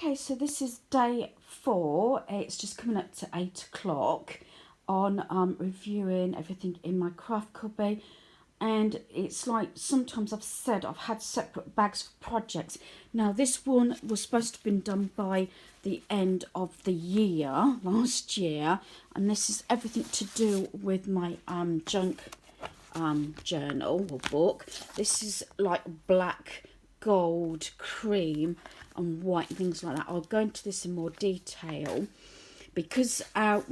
Okay, so this is day 4. It's just coming up to 8 o'clock on reviewing everything in my craft cubby. And it's like sometimes I've said I've had separate bags for projects. Now this one was supposed to have been done by the end of the year, last year. And this is everything to do with my junk journal or book. This is like black, gold, cream and white, things like that. I'll go into this in more detail because our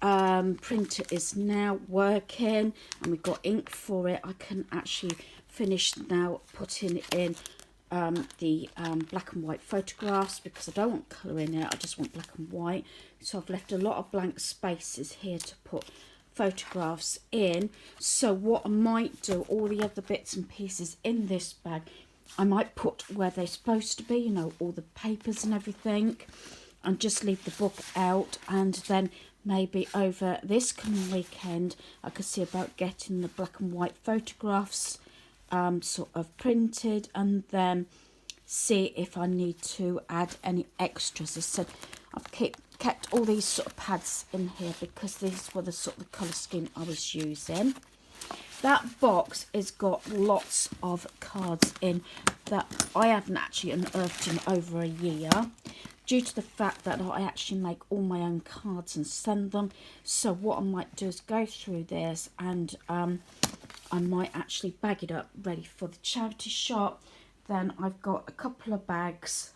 printer is now working and we've got ink for it. I can actually finish now putting in the black and white photographs because I don't want colour in it, I just want black and white. So I've left a lot of blank spaces here to put photographs in. So what I might do, all the other bits and pieces in this bag, I might put where they're supposed to be, you know, all the papers and everything, and just leave the book out. And then maybe over this coming weekend I could see about getting the black and white photographs sort of printed, and then see if I need to add any extras. As I said, I've kept all these sort of pads in here because these were the sort of colour scheme I was using. That box has got lots of cards in that I haven't actually unearthed in over a year, due to the fact that I actually make all my own cards and send them. So what I might do is go through this, and I might actually bag it up ready for the charity shop. Then I've got a couple of bags,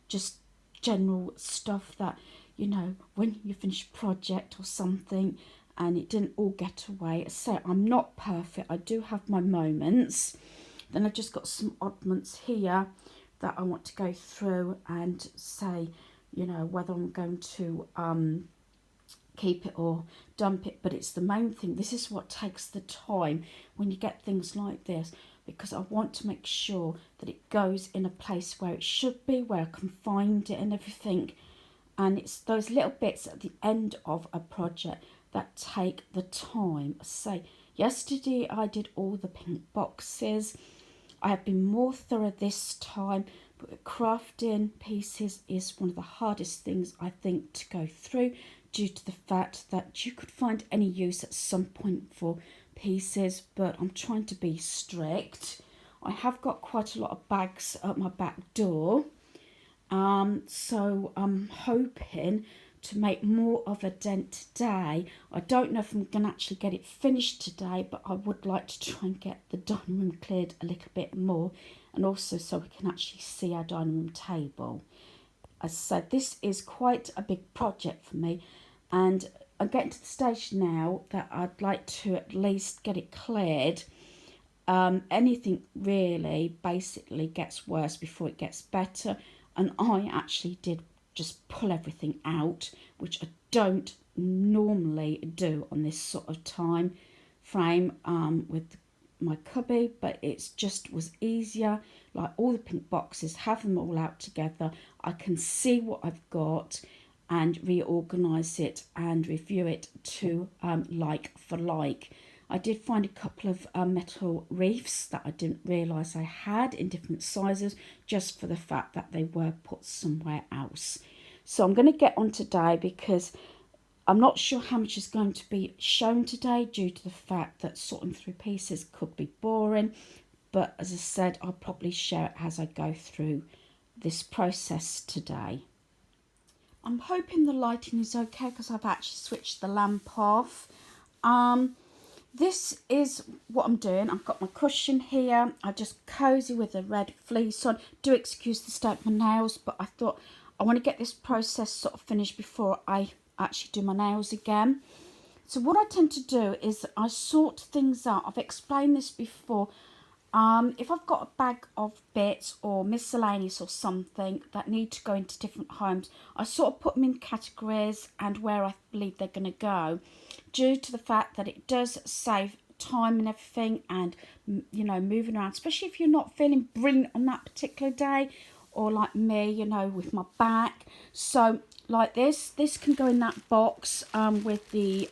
just general stuff that, you know, when you finish a project or something and it didn't all get away. I say I'm not perfect, I do have my moments. Then I've just got some oddments here that I want to go through and say, you know, whether I'm going to keep it or dump it. But it's the main thing. This is what takes the time when you get things like this, because I want to make sure that it goes in a place where it should be, where I can find it and everything. And it's those little bits at the end of a project that take the time. I say, yesterday I did all the pink boxes. I have been more thorough this time, but crafting pieces is one of the hardest things I think to go through, due to the fact that you could find any use at some point for pieces, but I'm trying to be strict. I have got quite a lot of bags at my back door, so I'm hoping to make more of a dent today. I don't know if I'm going to actually get it finished today, but I would like to try and get the dining room cleared a little bit more, and also so we can actually see our dining room table. As I said, this is quite a big project for me, and I'm getting to the stage now that I'd like to at least get it cleared. Anything really basically gets worse before it gets better, and I actually did just pull everything out, which I don't normally do on this sort of time frame with my cubby, but it's just was easier. Like all the pink boxes, have them all out together, I can see what I've got and reorganize it and review it to like for like. I did find a couple of metal reefs that I didn't realise I had in different sizes, just for the fact that they were put somewhere else. So I'm going to get on today because I'm not sure how much is going to be shown today, due to the fact that sorting through pieces could be boring. But as I said, I'll probably share it as I go through this process today. I'm hoping the lighting is okay because I've actually switched the lamp off. This is what I'm doing. I've got my cushion here. I just cozy with a red fleece on. Do excuse the state of my nails, but I thought I want to get this process sort of finished before I actually do my nails again. So what I tend to do is I sort things out. I've explained this before. If I've got a bag of bits or miscellaneous or something that need to go into different homes, I sort of put them in categories and where I believe they're going to go, due to the fact that it does save time and everything, and, you know, moving around, especially if you're not feeling brilliant on that particular day, or like me, you know, with my back. So like this can go in that box with the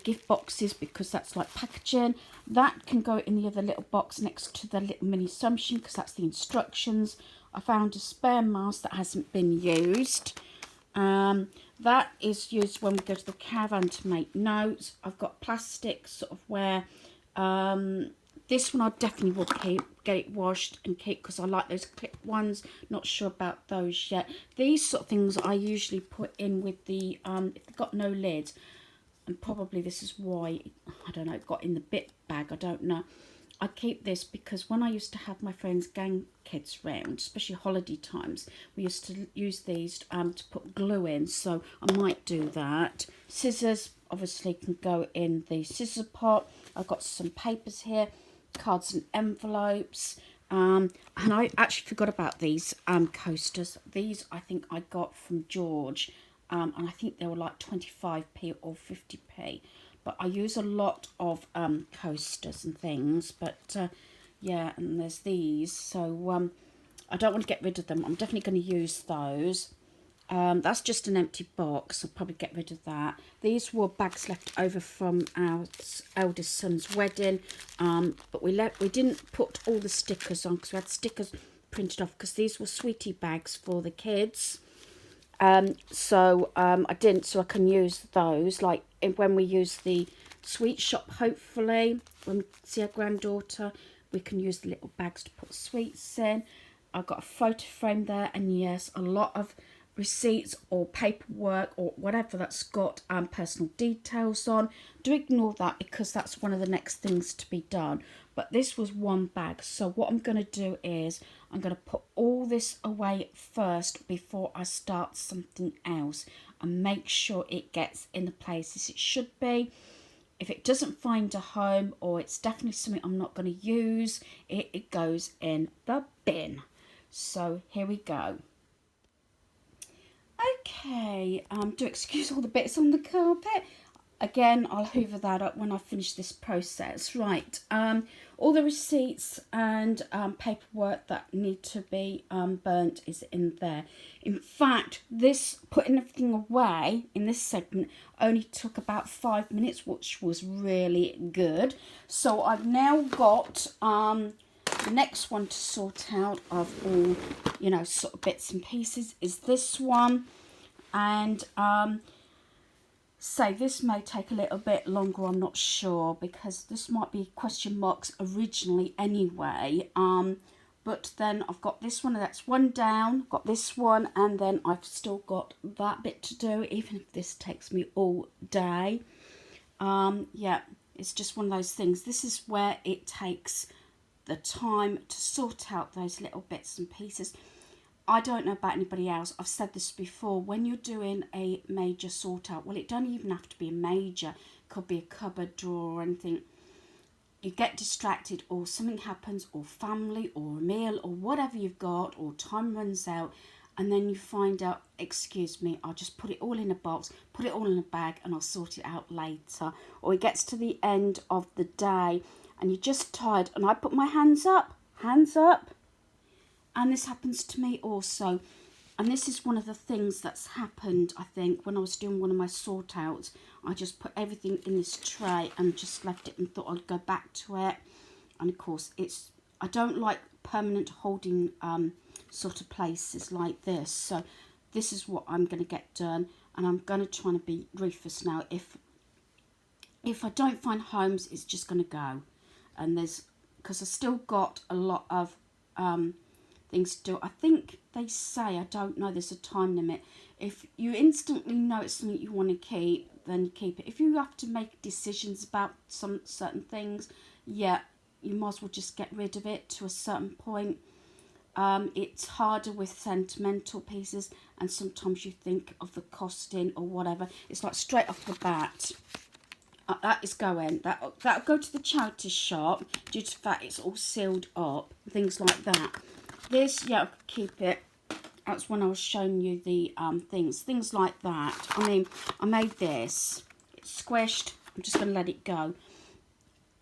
gift boxes, because that's like packaging. That can go in the other little box next to the little mini sewing machine, because that's the instructions. I found a spare mask that hasn't been used. That is used when we go to the caravan to make notes. I've got plastic sort of where this one I definitely will keep, get it washed and keep, because I like those clip ones. Not sure about those yet. These sort of things I usually put in with the if they've got no lid, and probably this is why, I don't know, it got in the bit bag, I don't know. I keep this because when I used to have my friends' gang kids round, especially holiday times, we used to use these to put glue in, so I might do that. Scissors obviously can go in the scissor pot. I've got some papers here, cards and envelopes, and I actually forgot about these coasters. These I think I got from George, and I think they were like 25p or 50p. But I use a lot of coasters and things. But yeah, and there's these. So I don't want to get rid of them. I'm definitely going to use those. That's just an empty box. I'll probably get rid of that. These were bags left over from our eldest son's wedding. But we didn't put all the stickers on because we had stickers printed off, because these were sweetie bags for the kids. So I didn't, so I can use those, like when we use the sweet shop, hopefully when we see our granddaughter, we can use the little bags to put sweets in. I've got a photo frame there, and yes, a lot of receipts or paperwork or whatever that's got personal details on. Do ignore that because that's one of the next things to be done. But this was one bag, so what I'm going to do is I'm going to put all this away first before I start something else, and make sure it gets in the places it should be. If it doesn't find a home, or it's definitely something I'm not going to use, it goes in the bin. So here we go. Okay, do excuse all the bits on the carpet. Again, I'll hoover that up when I finish this process. Right, all the receipts and paperwork that need to be burnt is in there. In fact, this putting everything away in this segment only took about 5 minutes, which was really good. So I've now got the next one to sort out of all, you know, sort of bits and pieces is this one. And say this may take a little bit longer, I'm not sure, because this might be question marks originally anyway. But then I've got this one, that's one down, got this one, and then I've still got that bit to do, even if this takes me all day. Yeah, it's just one of those things. This is where it takes the time to sort out those little bits and pieces. I don't know about anybody else. I've said this before. When you're doing a major sort out, well, it don't even have to be a major. It could be a cupboard drawer or anything. You get distracted, or something happens, or family, or a meal, or whatever you've got, or time runs out, and then you find out, excuse me, I'll just put it all in a box, put it all in a bag, and I'll sort it out later. Or it gets to the end of the day, and you're just tired, and I put my hands up. And this happens to me also. And this is one of the things that's happened, I think, when I was doing one of my sort outs. I just put everything in this tray and just left it and thought I'd go back to it. And of course, I don't like permanent holding sort of places like this. So this is what I'm going to get done. And I'm going to try and be ruthless now. If I don't find homes, it's just going to go. And because I've still got a lot of things to do. I think they say, I don't know, there's a time limit. If you instantly know it's something you want to keep, then you keep it. If you have to make decisions about some certain things, yeah, you might as well just get rid of it to a certain point. It's harder with sentimental pieces, and sometimes you think of the costing or whatever. It's like straight off the bat. That is going. That'll go to the charity shop due to the fact it's all sealed up, things like that. This, yeah, I could keep it. That's when I was showing you the things like that. I mean, I made this. It's squished. I'm just going to let it go.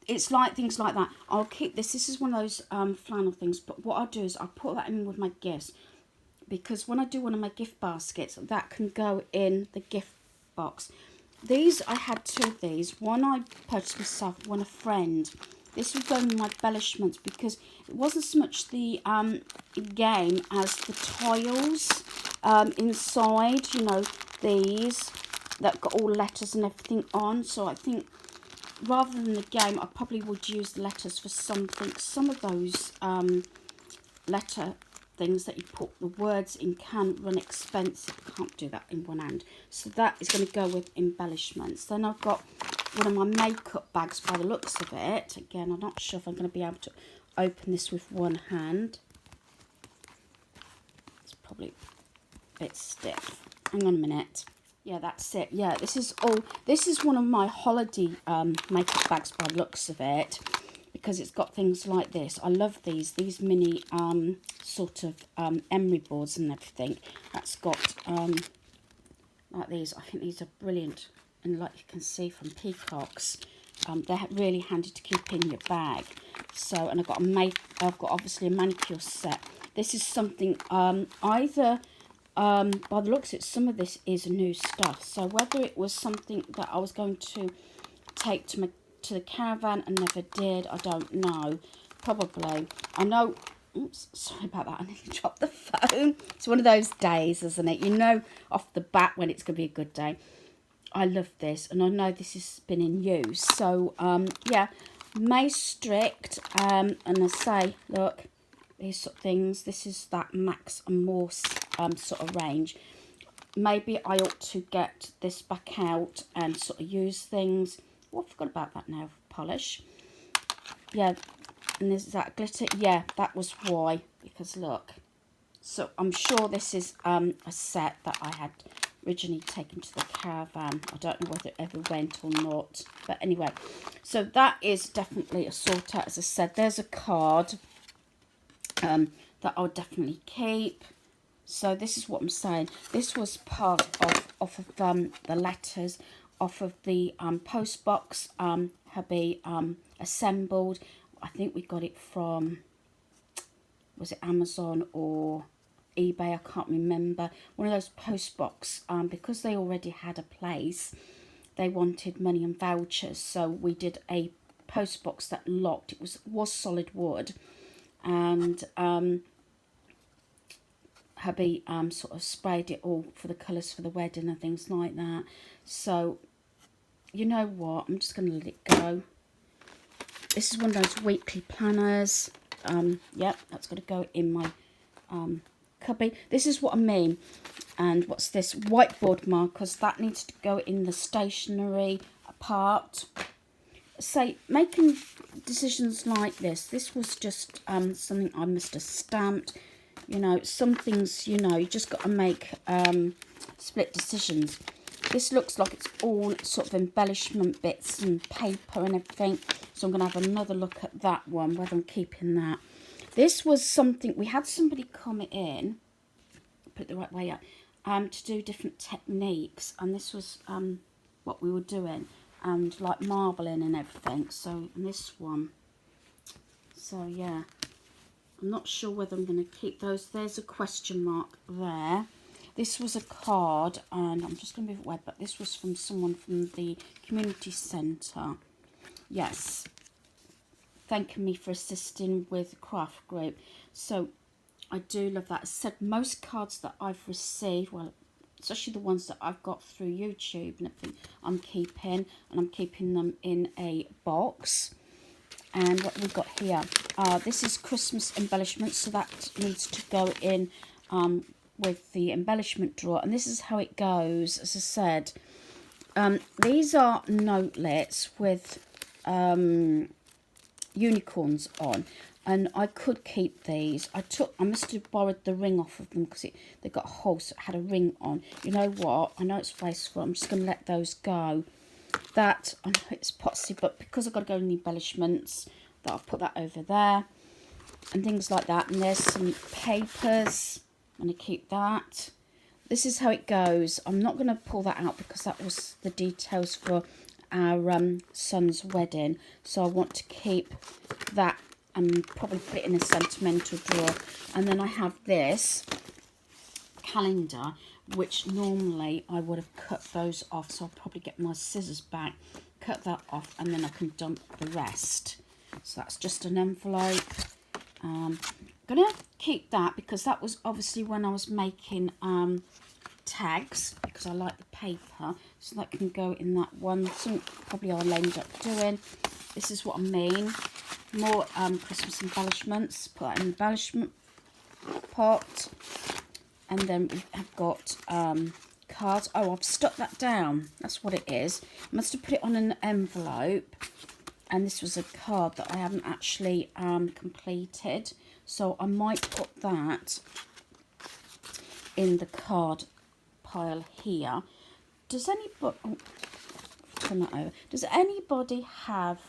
It's like things like that. I'll keep this. This is one of those flannel things. But what I'll do is I'll put that in with my gifts. Because when I do one of my gift baskets, that can go in the gift box. These, I had two of these. One I purchased myself, one a friend. this will go in my embellishments because it wasn't so much the game as the tiles inside, you know, these that got all letters and everything on. So I think rather than the game, I probably would use the letters for something. Some of those letter things that you put the words in can run expensive. Can't do that in one hand. So that is going to go with embellishments. Then I've got one of my makeup bags by the looks of it. Again, I'm not sure if I'm going to be able to open this with one hand. It's probably a bit stiff. Hang on a minute. Yeah, that's it. Yeah, this is one of my holiday makeup bags by the looks of it, because it's got things like this. I love these mini sort of emery boards and everything. That's got like these. I think these are brilliant, and like you can see from Peacocks, they're really handy to keep in your bag. So, and I've got obviously a manicure set. This is something either by the looks of it, some of this is new stuff. So whether it was something that I was going to take to the caravan and never did, I don't know. Probably. I know. Oops, sorry about that. I nearly dropped the phone. It's one of those days, isn't it? You know off the bat when it's going to be a good day. I love this, and I know this has been in use. So yeah, May Strict, and I say, look, these sort of things. This is that Max and More sort of range. Maybe I ought to get this back out and sort of use things. Oh, I forgot about that now. Polish. Yeah, and there's that glitter. Yeah, that was why. Because look. So I'm sure this is a set that I had originally taken to the caravan. I don't know whether it ever went or not. But anyway, so that is definitely a sort out. As I said, there's a card that I'll definitely keep. So this is what I'm saying. This was part of the letters off of the post box hubby assembled. I think we got it from, was it Amazon or eBay? I can't remember. One of those post box, because they already had a place, they wanted money and vouchers. So we did a post box that locked. It was solid wood, and hubby sort of sprayed it all for the colours for the wedding and things like that. So you know what, I'm just going to let it go. This is one of those weekly planners. Yep, that's going to go in my cubby. This is what I mean. And what's this? Whiteboard markers. That needs to go in the stationery part. Say, making decisions like this was just something I must have stamped. You know, some things, you know, you just got to make split decisions. This looks like it's all sort of embellishment bits and paper and everything. So I'm going to have another look at that one, whether I'm keeping that. This was something, we had somebody come in, put it the right way up, to do different techniques. And this was what we were doing. And like marbling and everything. So, and this one. So, yeah. I'm not sure whether I'm going to keep those. There's a question mark there. This was a card, and I'm just going to move it away, but this was from someone from the community centre. Yes. Thanking me for assisting with the craft group. So, I do love that. As I said, most cards that I've received, well, especially the ones that I've got through YouTube and everything, I'm keeping, and I'm keeping them in a box. And what we've got here, this is Christmas embellishments, so that needs to go in with the embellishment drawer. And this is how it goes. As I said, these are notelets with unicorns on, and I could keep these. I must have borrowed the ring off of them because they got holes, so it had a ring on. You know what? I know it's wasteful. I'm just going to let those go. That, I know it's potsy, but because I've got to go in the embellishments, that I'll put that over there and things like that. And there's some papers. I'm going to keep that. This is how it goes. I'm not going to pull that out because that was the details for our son's wedding. So I want to keep that and probably put it in a sentimental drawer. And then I have this calendar, which normally I would have cut those off, so I'll probably get my scissors back, cut that off, and then I can dump the rest. So that's just an envelope. I'm going to keep that because that was obviously when I was making tags, because I like the paper. So that can go in that one. Something probably I'll end up doing. This is what I mean. More Christmas embellishments. Put that in the embellishment pot. And then we have got cards. Oh, I've stuck that down. That's what it is. I must have put it on an envelope. And this was a card that I haven't actually completed. So I might put that in the card pile here. Does anybody... Oh, turn that over. Does anybody have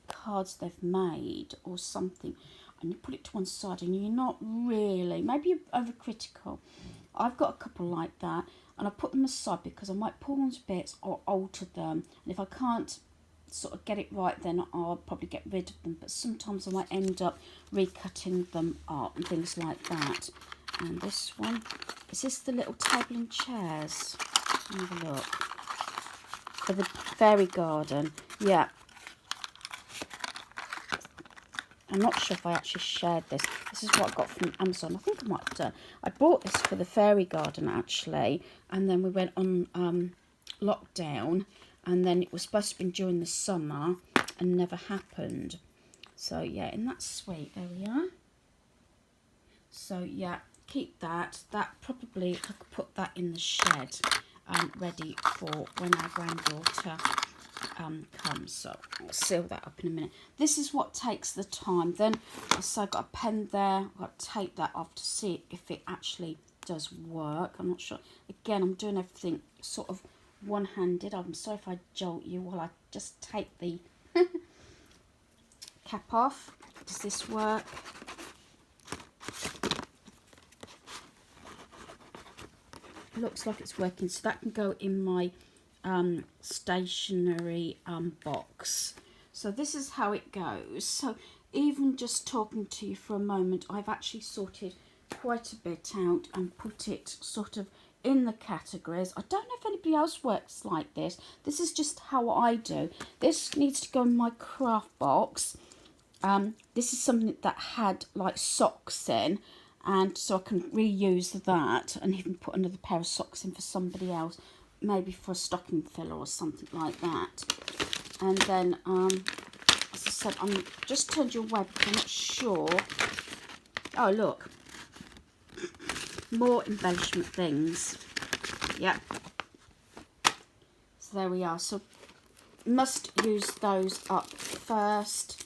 cards they've made or something, and you put it to one side and you're not really, maybe you're overcritical? I've got a couple like that, and I put them aside because I might pull them to bits or alter them, and if I can't sort of get it right, then I'll probably get rid of them. But sometimes I might end up recutting them up and things like that. And this one, is this the little table and chairs? Have a look. For the fairy garden. Yeah. I'm not sure if I actually shared this. This is what I got from Amazon. I think I might have done. I bought this for the fairy garden actually, and then we went on lockdown, and then it was supposed to be during the summer and never happened. So yeah, and that's sweet. There we are. So yeah, keep that. That probably, I could put that in the shed, ready for when our granddaughter comes. So I'll seal that up in a minute. This is what takes the time. Then so I've got a pen there. I've got to take that off to see if it actually does work. I'm not sure. Again, I'm doing everything sort of one-handed. I'm sorry if I jolt you while I just take the cap off. Does this work? Looks like it's working, so that can go in my stationery box. So this is how it goes. So even just talking to you for a moment, I've actually sorted quite a bit out and put it sort of in the categories. I don't know if anybody else works like this. This is just how I do. This needs to go in my craft box. This is something that had like socks in, and so I can reuse that and even put another pair of socks in for somebody else, maybe for a stocking filler or something like that. And then as I said, I'm just turned your way because I'm not sure. Oh look, more embellishment things. Yep. So there we are. So must use those up first.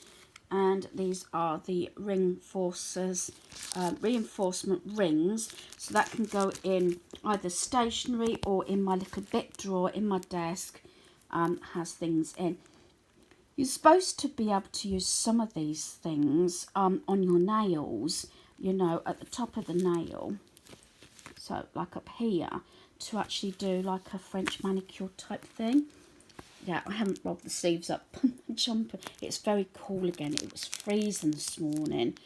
And these are the reinforcement rings. So that can go in either stationery or in my little bit drawer in my desk. Has things in. You're supposed to be able to use some of these things on your nails, you know, at the top of the nail. So like up here, to actually do like a French manicure type thing. Yeah, I haven't rolled the sleeves up on the jumper. It's very cool again. It was freezing this morning.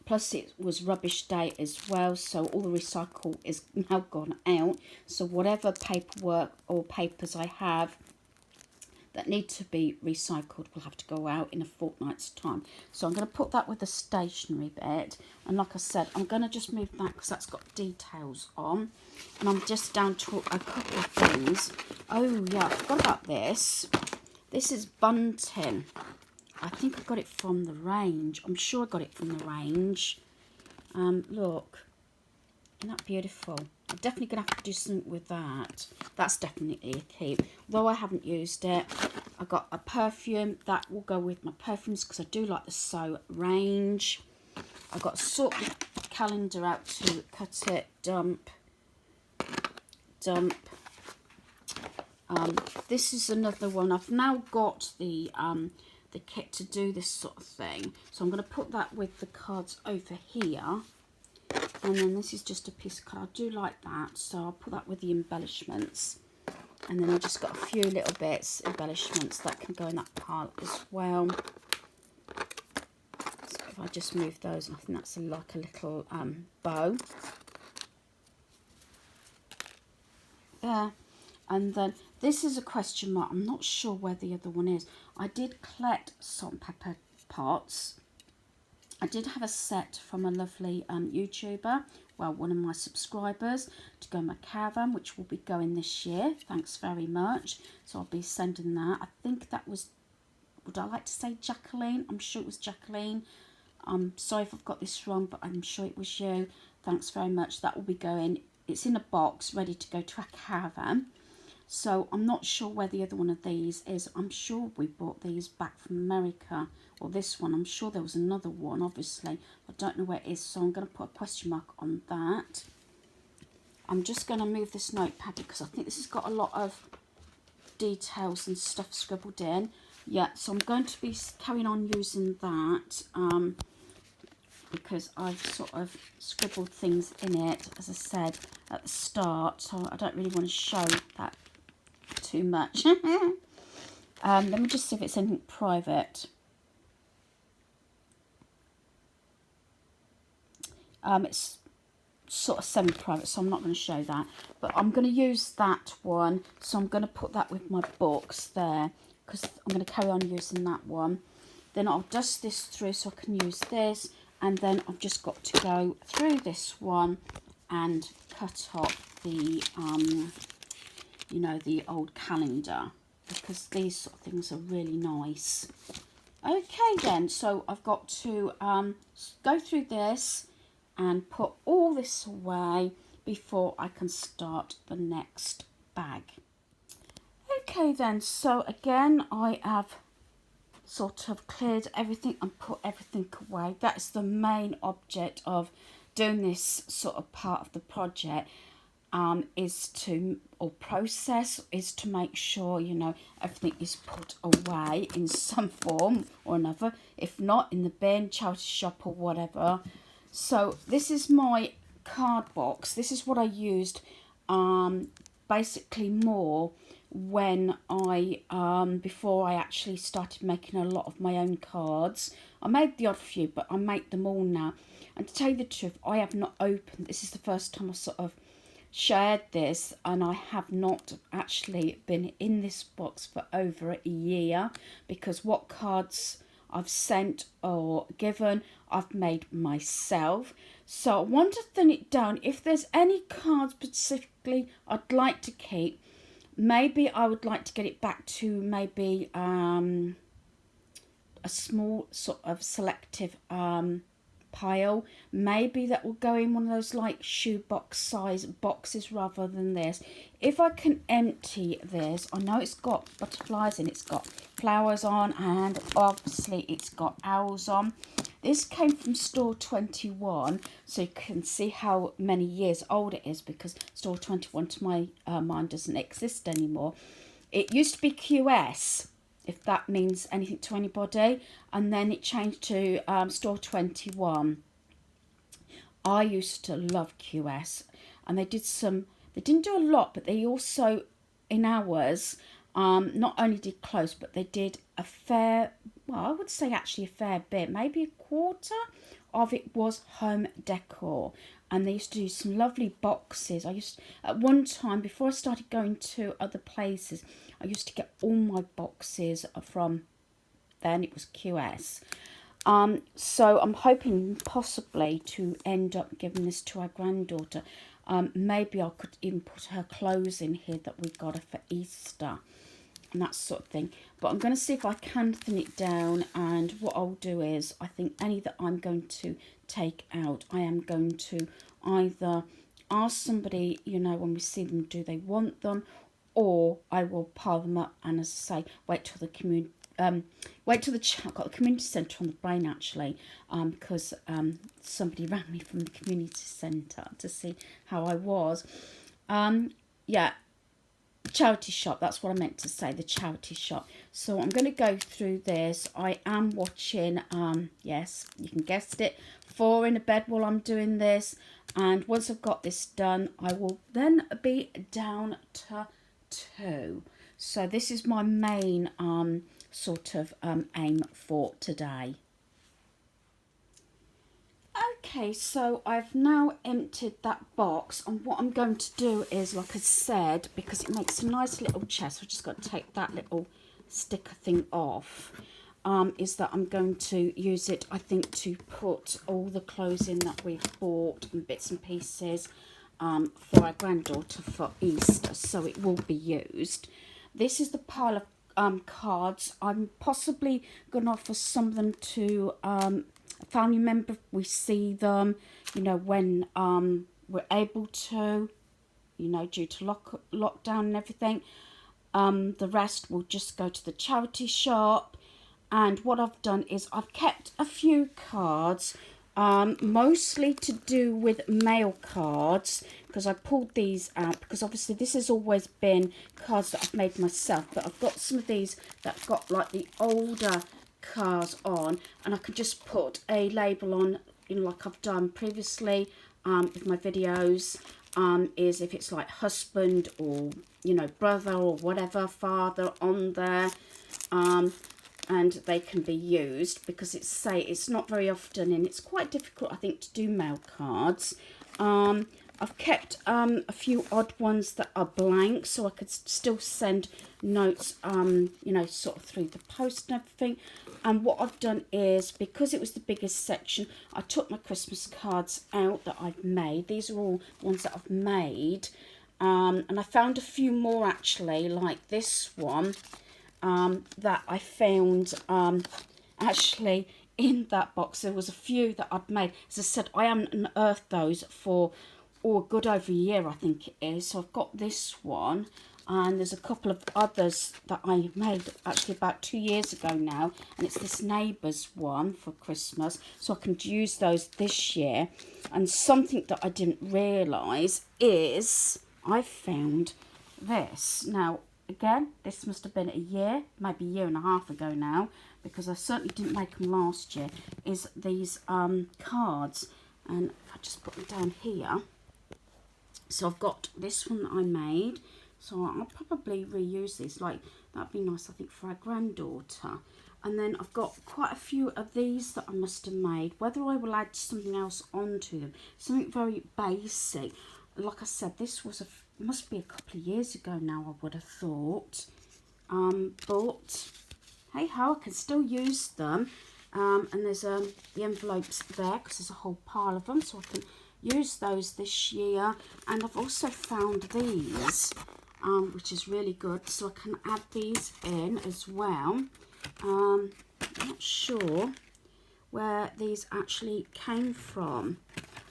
Plus it was rubbish day as well. So all the recycle is now gone out. So whatever paperwork or papers I have that need to be recycled will have to go out in a fortnight's time. So I'm going to put that with the stationery bit. And like I said, I'm going to just move that because that's got details on. And I'm just down to a couple of things. Oh yeah, I forgot about this. This is Bunting. I think I got it from the range. I'm sure I got it from the range. Look. Isn't that beautiful? I'm definitely going to have to do something with that. That's definitely a keep. Though I haven't used it. I got a perfume. That will go with my perfumes because I do like the So range. I got a sort of calendar out to cut it, dump. This is another one. I've now got the kit to do this sort of thing. So I'm going to put that with the cards over here. And then this is just a piece of card. I do like that, so I'll put that with the embellishments. And then I've just got a few little bits, embellishments, that can go in that pile as well. So if I just move those, I think that's like a little bow. There. And then this is a question mark. I'm not sure where the other one is. I did collect salt and pepper pots. I did have a set from a lovely YouTuber, well, one of my subscribers, to go in my caravan, which will be going this year. Thanks very much. So I'll be sending that. I think that was, would I like to say Jacqueline? I'm sure it was Jacqueline. I'm sorry if I've got this wrong, but I'm sure it was you. Thanks very much. That will be going. It's in a box ready to go to our caravan. So I'm not sure where the other one of these is. I'm sure we bought these back from America. Or this one. I'm sure there was another one, obviously. I don't know where it is, so I'm going to put a question mark on that. I'm just going to move this notepad because I think this has got a lot of details and stuff scribbled in. Yeah, so I'm going to be carrying on using that because I've sort of scribbled things in it, as I said at the start, so I don't really want to show that too much. Let me just see if it's anything private. It's sort of semi-private, so I'm not going to show that. But I'm going to use that one, so I'm going to put that with my books there, because I'm going to carry on using that one. Then I'll dust this through so I can use this, and then I've just got to go through this one and cut off the, you know, the old calendar, because these sort of things are really nice. Okay then, so I've got to go through this and put all this away before I can start the next bag. Okay then, so again I have sort of cleared everything and put everything away. That's the main object of doing this sort of part of the project, is to, or process, is to make sure, you know, everything is put away in some form or another. If not, in the bin, charity shop or whatever. So this is my card box. This is what I used basically more when I before I actually started making a lot of my own cards. I made the odd few, but I make them all now. And to tell you the truth, I have not opened, this is the first time I sort of shared this, and I have not actually been in this box for over a year, because what cards I've sent or given, I've made myself. So I want to thin it down. If there's any cards specifically I'd like to keep, maybe I would like to get it back to maybe a small sort of selective pile. Maybe that will go in one of those like shoebox size boxes rather than this. If I can empty this, I know it's got butterflies and it's got flowers on, and obviously it's got owls on. This came from Store 21, so you can see how many years old it is, because Store 21 to my mind doesn't exist anymore. It used to be QS, if that means anything to anybody, and then it changed to Store 21. I used to love QS, and they didn't do a lot, but they also, in ours, not only did clothes, but they did a fair, well, I would say actually a fair bit, maybe a quarter of it was home decor. And they used to do some lovely boxes. At one time, before I started going to other places, I used to get all my boxes from, then it was QS. So I'm hoping possibly to end up giving this to our granddaughter. Maybe I could even put her clothes in here that we got her for Easter and that sort of thing. But I'm going to see if I can thin it down, and what I'll do is, I think any that I'm going to take out, I am going to either ask somebody, you know, when we see them, do they want them, or I will pile them up and, as I say, wait till the community. I've got the community centre on the brain actually, because somebody rang me from the community centre to see how I was. Yeah, charity shop, that's what I meant to say, the charity shop. So I'm going to go through this. I am watching, yes, you can guess it, 4 in a bed while I'm doing this, and once I've got this done, I will then be down to 2. So this is my main sort of aim for today. Okay, so I've now emptied that box, and what I'm going to do is, like I said, because it makes a nice little chest, I've just got to take that little sticker thing off, is that I'm going to use it, I think, to put all the clothes in that we've bought and bits and pieces for our granddaughter for Easter, so it will be used. This is the pile of cards. I'm possibly going to offer some of them to a family member if we see them, you know, when we're able to, you know, due to lockdown and everything. The rest will just go to the charity shop. And what I've done is I've kept a few cards, mostly to do with mail cards, because I pulled these out because obviously this has always been cards that I've made myself, but I've got some of these that have got like the older cards on, and I can just put a label on, you know, like I've done previously with my videos, is if it's like husband or, you know, brother or whatever, father on there, and they can be used because it's not very often, and it's quite difficult, I think, to do mail cards. I've kept a few odd ones that are blank, so I could still send notes, you know, sort of through the post and everything. And what I've done is, because it was the biggest section, I took my Christmas cards out that I've made. These are all ones that I've made. And I found a few more, actually, like this one, that I found actually in that box. There was a few that I'd made. As I said, I haven't unearthed those for a good over a year, I think it is. So I've got this one, and there's a couple of others that I made actually about 2 years ago now, and it's this neighbour's one for Christmas, so I can use those this year. And something that I didn't realise is I found this. Now, again, this must have been a year, maybe a year and a half ago now, because I certainly didn't make them last year, is these cards. And if I just put them down here. So I've got this one that I made. So I'll probably reuse these. Like, that'd be nice, I think, for our granddaughter. And then I've got quite a few of these that I must have made. Whether I will add something else onto them. Something very basic. Like I said, this was must be a couple of years ago now, I would have thought. But hey ho, I can still use them. And there's the envelopes there, because there's a whole pile of them, so I can use those this year. And I've also found these, which is really good, so I can add these in as well. I'm not sure where these actually came from.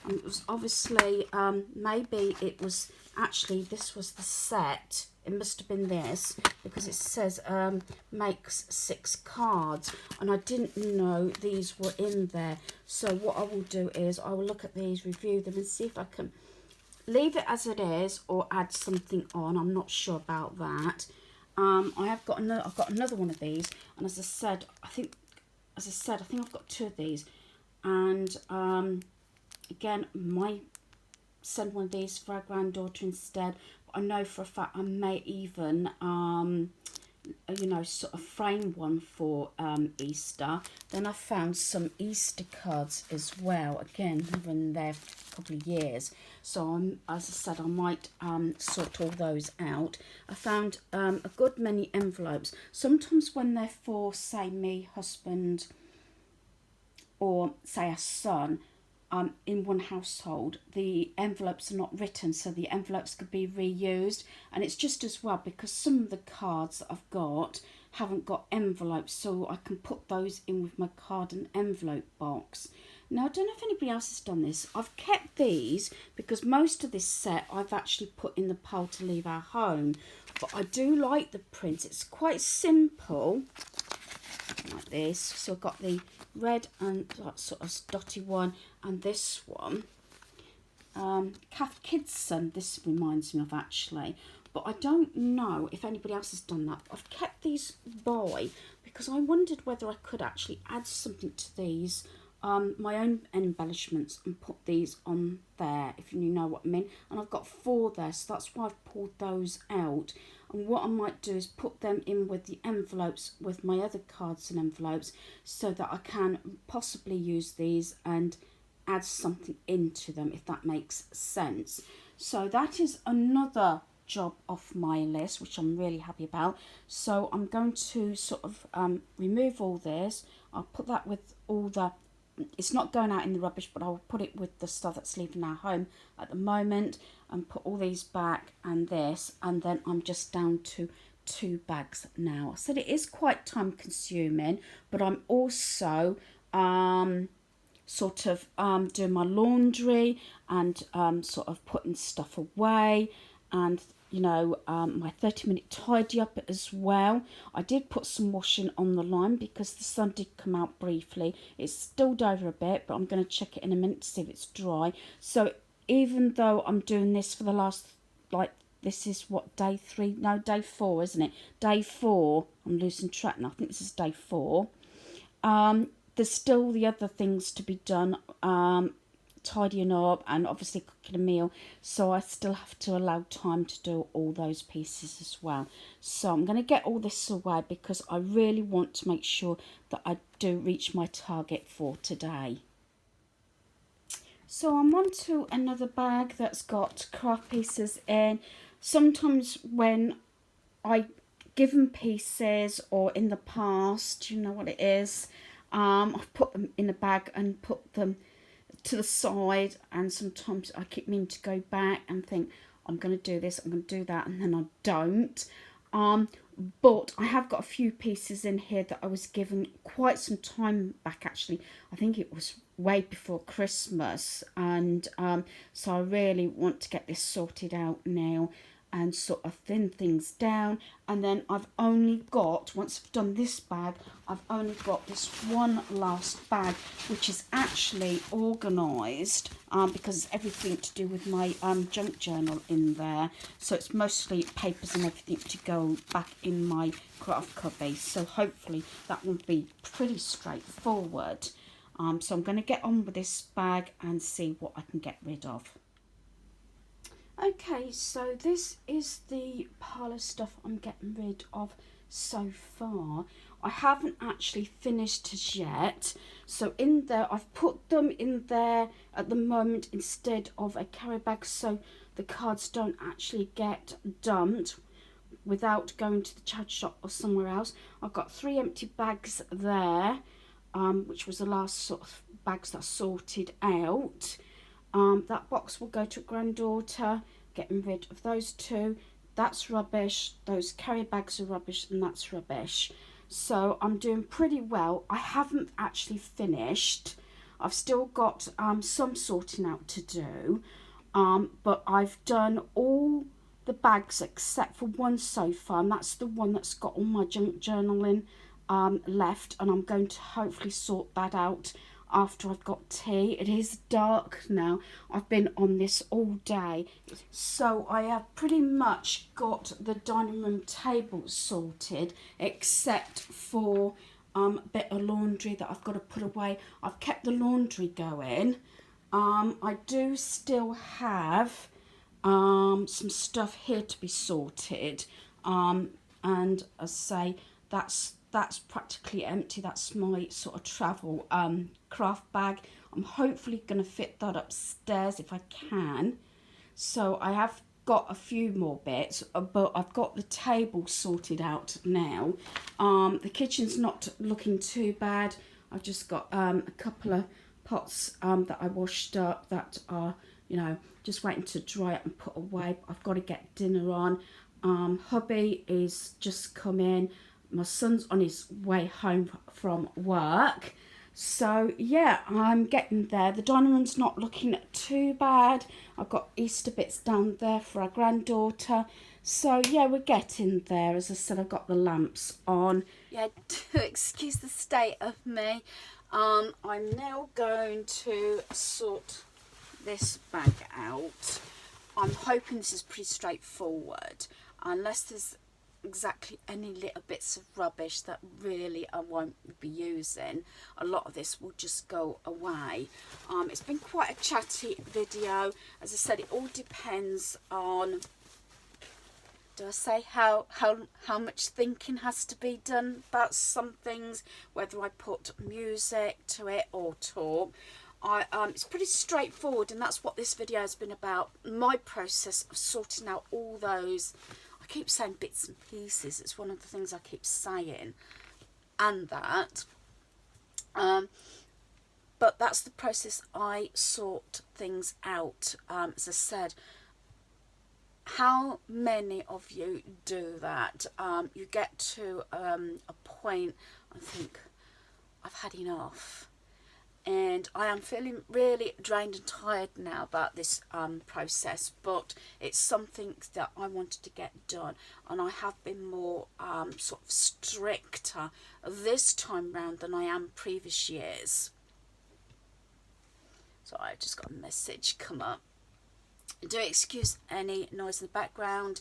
It was obviously, maybe it was actually, this was the set. It must have been this, because it says makes 6 cards, and I didn't know these were in there. So what I will do is I will look at these, review them, and see if I can leave it as it is or add something on. I'm not sure about that. I've got another one of these, and as I said, I think I've got 2 of these, and again, might send one of these for our granddaughter instead. But I know for a fact I may even, you know, sort of frame one for Easter. Then I found some Easter cards as well. Again, been there for a couple of years. So as I said, I might sort all those out. I found a good many envelopes. Sometimes when they're for, say, me, husband, or say a son, in one household, the envelopes are not written, so the envelopes could be reused. And it's just as well, because some of the cards that I've got haven't got envelopes, so I can put those in with my card and envelope box. Now, I don't know if anybody else has done this. I've kept these because most of this set I've actually put in the pile to leave our home, but I do like the print. It's quite simple, like this. So I've got the red and like sort of dotty one, and this one, Kath Kidson, this reminds me of actually, but I don't know if anybody else has done that. I've kept these by because I wondered whether I could actually add something to these, my own embellishments, and put these on there, if you know what I mean. And I've got 4 there, so that's why I've pulled those out. And what I might do is put them in with the envelopes with my other cards and envelopes, so that I can possibly use these and add something into them, if that makes sense. So that is another job off my list, which I'm really happy about. So I'm going to sort of remove all this. I'll put that with all the, it's not going out in the rubbish, but I'll put it with the stuff that's leaving our home at the moment, and put all these back and this, and then I'm just down to 2 bags now. I said it is quite time consuming, but I'm also sort of doing my laundry and sort of putting stuff away, and you know, my 30-minute tidy up as well. I did put some washing on the line because the sun did come out briefly. It's stilled over a bit, but I'm going to check it in a minute to see if it's dry. So even though I'm doing this for the last, like, this is what, day 3? No, day 4, isn't it? Day 4. I'm losing track now. I think this is day 4. There's still the other things to be done, tidying up and obviously cooking a meal, so I still have to allow time to do all those pieces as well. So I'm going to get all this away because I really want to make sure that I do reach my target for today. So I'm on to another bag that's got craft pieces in. Sometimes when I give them pieces, or in the past, you know what it is, I've put them in a bag and put them to the side, and sometimes I keep meaning to go back and think I'm going to do this, I'm going to do that, and then I don't. But I have got a few pieces in here that I was given quite some time back, actually. I think it was way before Christmas, and so I really want to get this sorted out now and sort of thin things down. And then I've only got, once I've done this bag, I've only got this one last bag, which is actually organised because it's everything to do with my junk journal in there. So it's mostly papers and everything to go back in my craft cubby. So hopefully that will be pretty straightforward. So I'm going to get on with this bag and see what I can get rid of. Okay, so this is the pile of stuff I'm getting rid of so far. I haven't actually finished as yet. So in there, I've put them in there at the moment instead of a carry bag, so the cards don't actually get dumped without going to the charity shop or somewhere else. I've got 3 empty bags there, which was the last sort of bags that I sorted out. That box will go to granddaughter, getting rid of those 2. That's rubbish. Those carry bags are rubbish, and that's rubbish. So I'm doing pretty well. I haven't actually finished. I've still got some sorting out to do, but I've done all the bags except for one so far, and that's the one that's got all my junk journaling left, and I'm going to hopefully sort that out after I've got tea. It is dark now. I've been on this all day, so I have pretty much got the dining room table sorted, except for a bit of laundry that I've got to put away. I've kept the laundry going. I do still have some stuff here to be sorted, and as I say, that's practically empty. That's my sort of travel craft bag. I'm hopefully going to fit that upstairs if I can. So I have got a few more bits, but I've got the table sorted out now. The kitchen's not looking too bad. I've just got a couple of pots that I washed up that are, you know, just waiting to dry up and put away. I've got to get dinner on. Hubby is just come in. My son's on his way home from work. So yeah, I'm getting there. The dining room's not looking too bad. I've got Easter bits down there for our granddaughter. So yeah, we're getting there. As I said, I've got the lamps on. Yeah, do excuse the state of me. I'm now going to sort this bag out. I'm hoping this is pretty straightforward, unless there's exactly any little bits of rubbish that really I won't be using. A lot of this will just go away. It's been quite a chatty video. As I said, it all depends on, do I say how much thinking has to be done about some things, whether I put music to it or talk. it's pretty straightforward, and that's what this video has been about. My process of sorting out all those, I keep saying bits and pieces, it's one of the things I keep saying, and that. But that's the process I sort things out. As I said, how many of you do that? You get to a point, I think, I've had enough. And I am feeling really drained and tired now about this process, but it's something that I wanted to get done, and I have been more sort of stricter this time round than I am previous years. So I just got a message come up. Do excuse any noise in the background.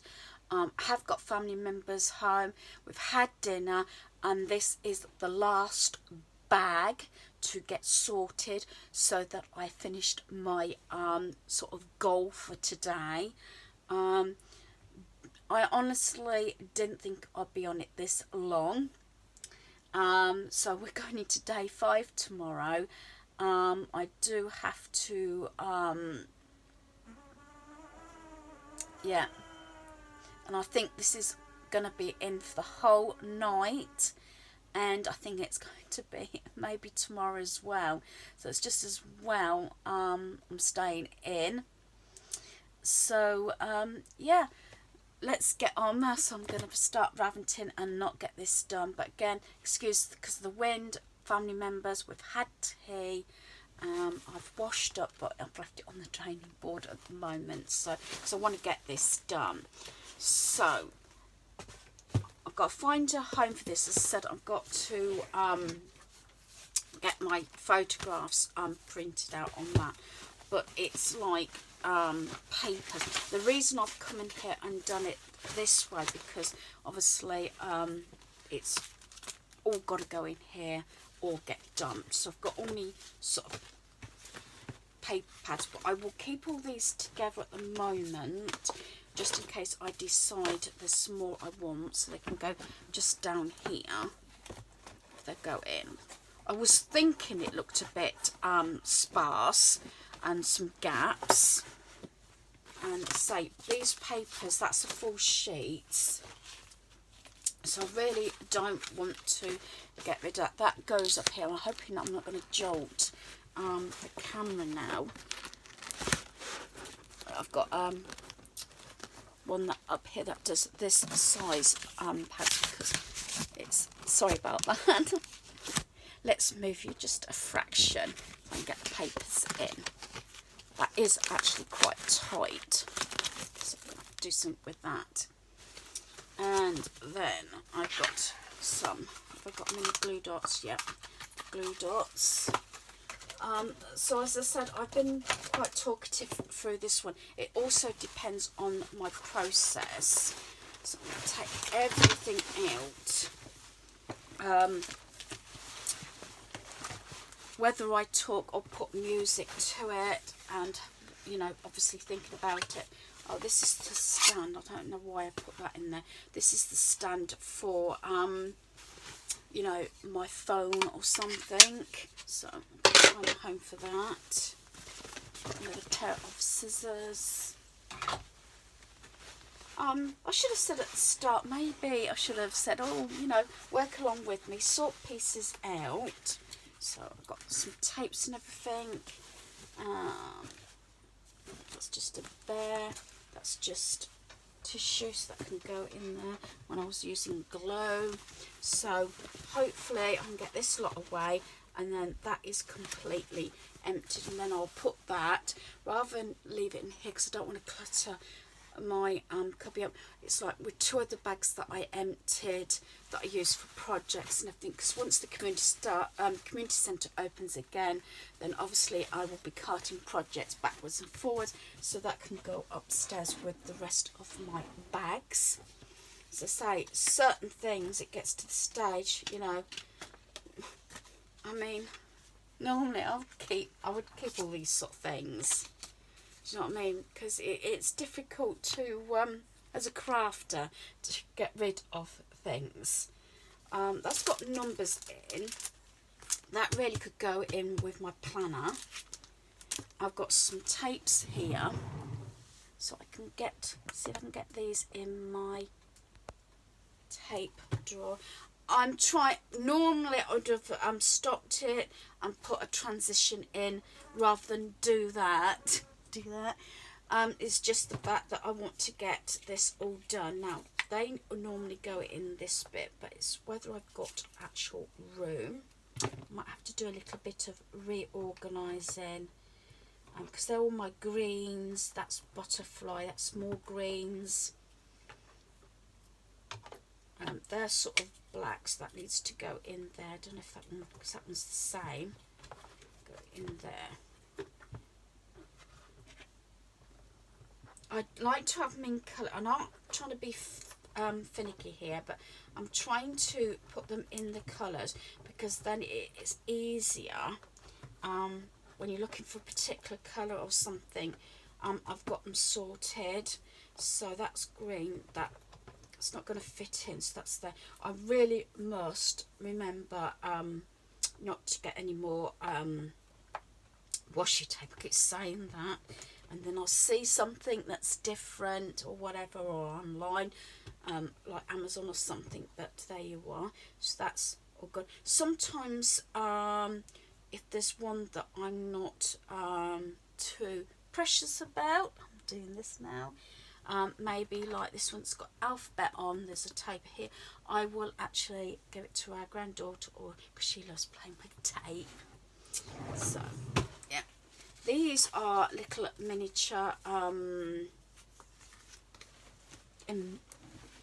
I have got family members home. We've had dinner, and this is the last bag to get sorted so that I finished my sort of goal for today. I honestly didn't think I'd be on it this long. So we're going into day 5 tomorrow. I do have to yeah, and I think this is gonna be in for the whole night, and I think it's going to be maybe tomorrow as well, so it's just as well I'm staying in. So yeah, let's get on there. So I'm going to start ranting and not get this done, but again, excuse because of the wind. Family members, we've had tea, I've washed up, but I've left it on the draining board at the moment, so because I want to get this done. So I've got to find a home for this. As I said, I've got to get my photographs printed out on that, but it's like papers. The reason I've come in here and done it this way, because obviously it's all got to go in here or get dumped, so I've got only sort of paper pads, but I will keep all these together at the moment just in case I decide there's some more I want, so they can go just down here if they go in. I was thinking it looked a bit sparse and some gaps, and say these papers, that's a full sheet, so I really don't want to get rid of that. That goes up here. I'm hoping I'm not going to jolt the camera now. I've got one that up here that does this size pads, because it's, sorry about that. Let's move you just a fraction and get the papers in. That is actually quite tight, so I'm going to do something with that. And then I've got some, have I got many glue dots? Yep, glue dots. So as I said, I've been quite talkative through this one. It also depends on my process. So I'm going to take everything out. Whether I talk or put music to it, and, you know, obviously thinking about it. Oh, this is the stand. I don't know why I put that in there. This is the stand for, you know, my phone or something. So I'm going to find a home for that. Another pair of scissors. I should have said at the start, maybe I should have said, oh, you know, work along with me, sort pieces out. So I've got some tapes and everything. That's just a bear. That's just tissues that can go in there when I was using glue. So hopefully I can get this lot away, and then that is completely emptied, and then I'll put that, rather than leave it in here because I don't want to clutter my cubby up. It's like with 2 of the bags that I emptied that I use for projects and everything, because once the community centre opens again, then obviously I will be carting projects backwards and forwards, so that can go upstairs with the rest of my bags. As I say, certain things, it gets to the stage, you know, I mean, normally I would keep all these sort of things. Do you know what I mean? Because it's difficult to, as a crafter, to get rid of things. That's got numbers in. That really could go in with my planner. I've got some tapes here, so I can see if I can get these in my tape drawer. I'm trying, normally I would have stopped it and put a transition in rather than do that. It's just the fact that I want to get this all done. Now, they normally go in this bit, but it's whether I've got actual room. I might have to do a little bit of reorganising, because they're all my greens. That's butterfly, that's more greens. They're sort of blacks, that needs to go in there. I don't know if that one, because that one's the same. Go in there. I'd like to have them in colour. I'm not trying to be finicky here, but I'm trying to put them in the colours, because then it's easier when you're looking for a particular colour or something. I've got them sorted. So that's green, that's not going to fit in, so that's there. I really must remember not to get any more washi tape. I keep saying that, and then I'll see something that's different or whatever, or online, like Amazon or something, but there you are. So that's all good. Sometimes if there's one that I'm not too precious about, I'm doing this now, maybe like this one's got alphabet on, there's a tape here, I will actually give it to our granddaughter, or because she loves playing with tape. So yeah, these are little miniature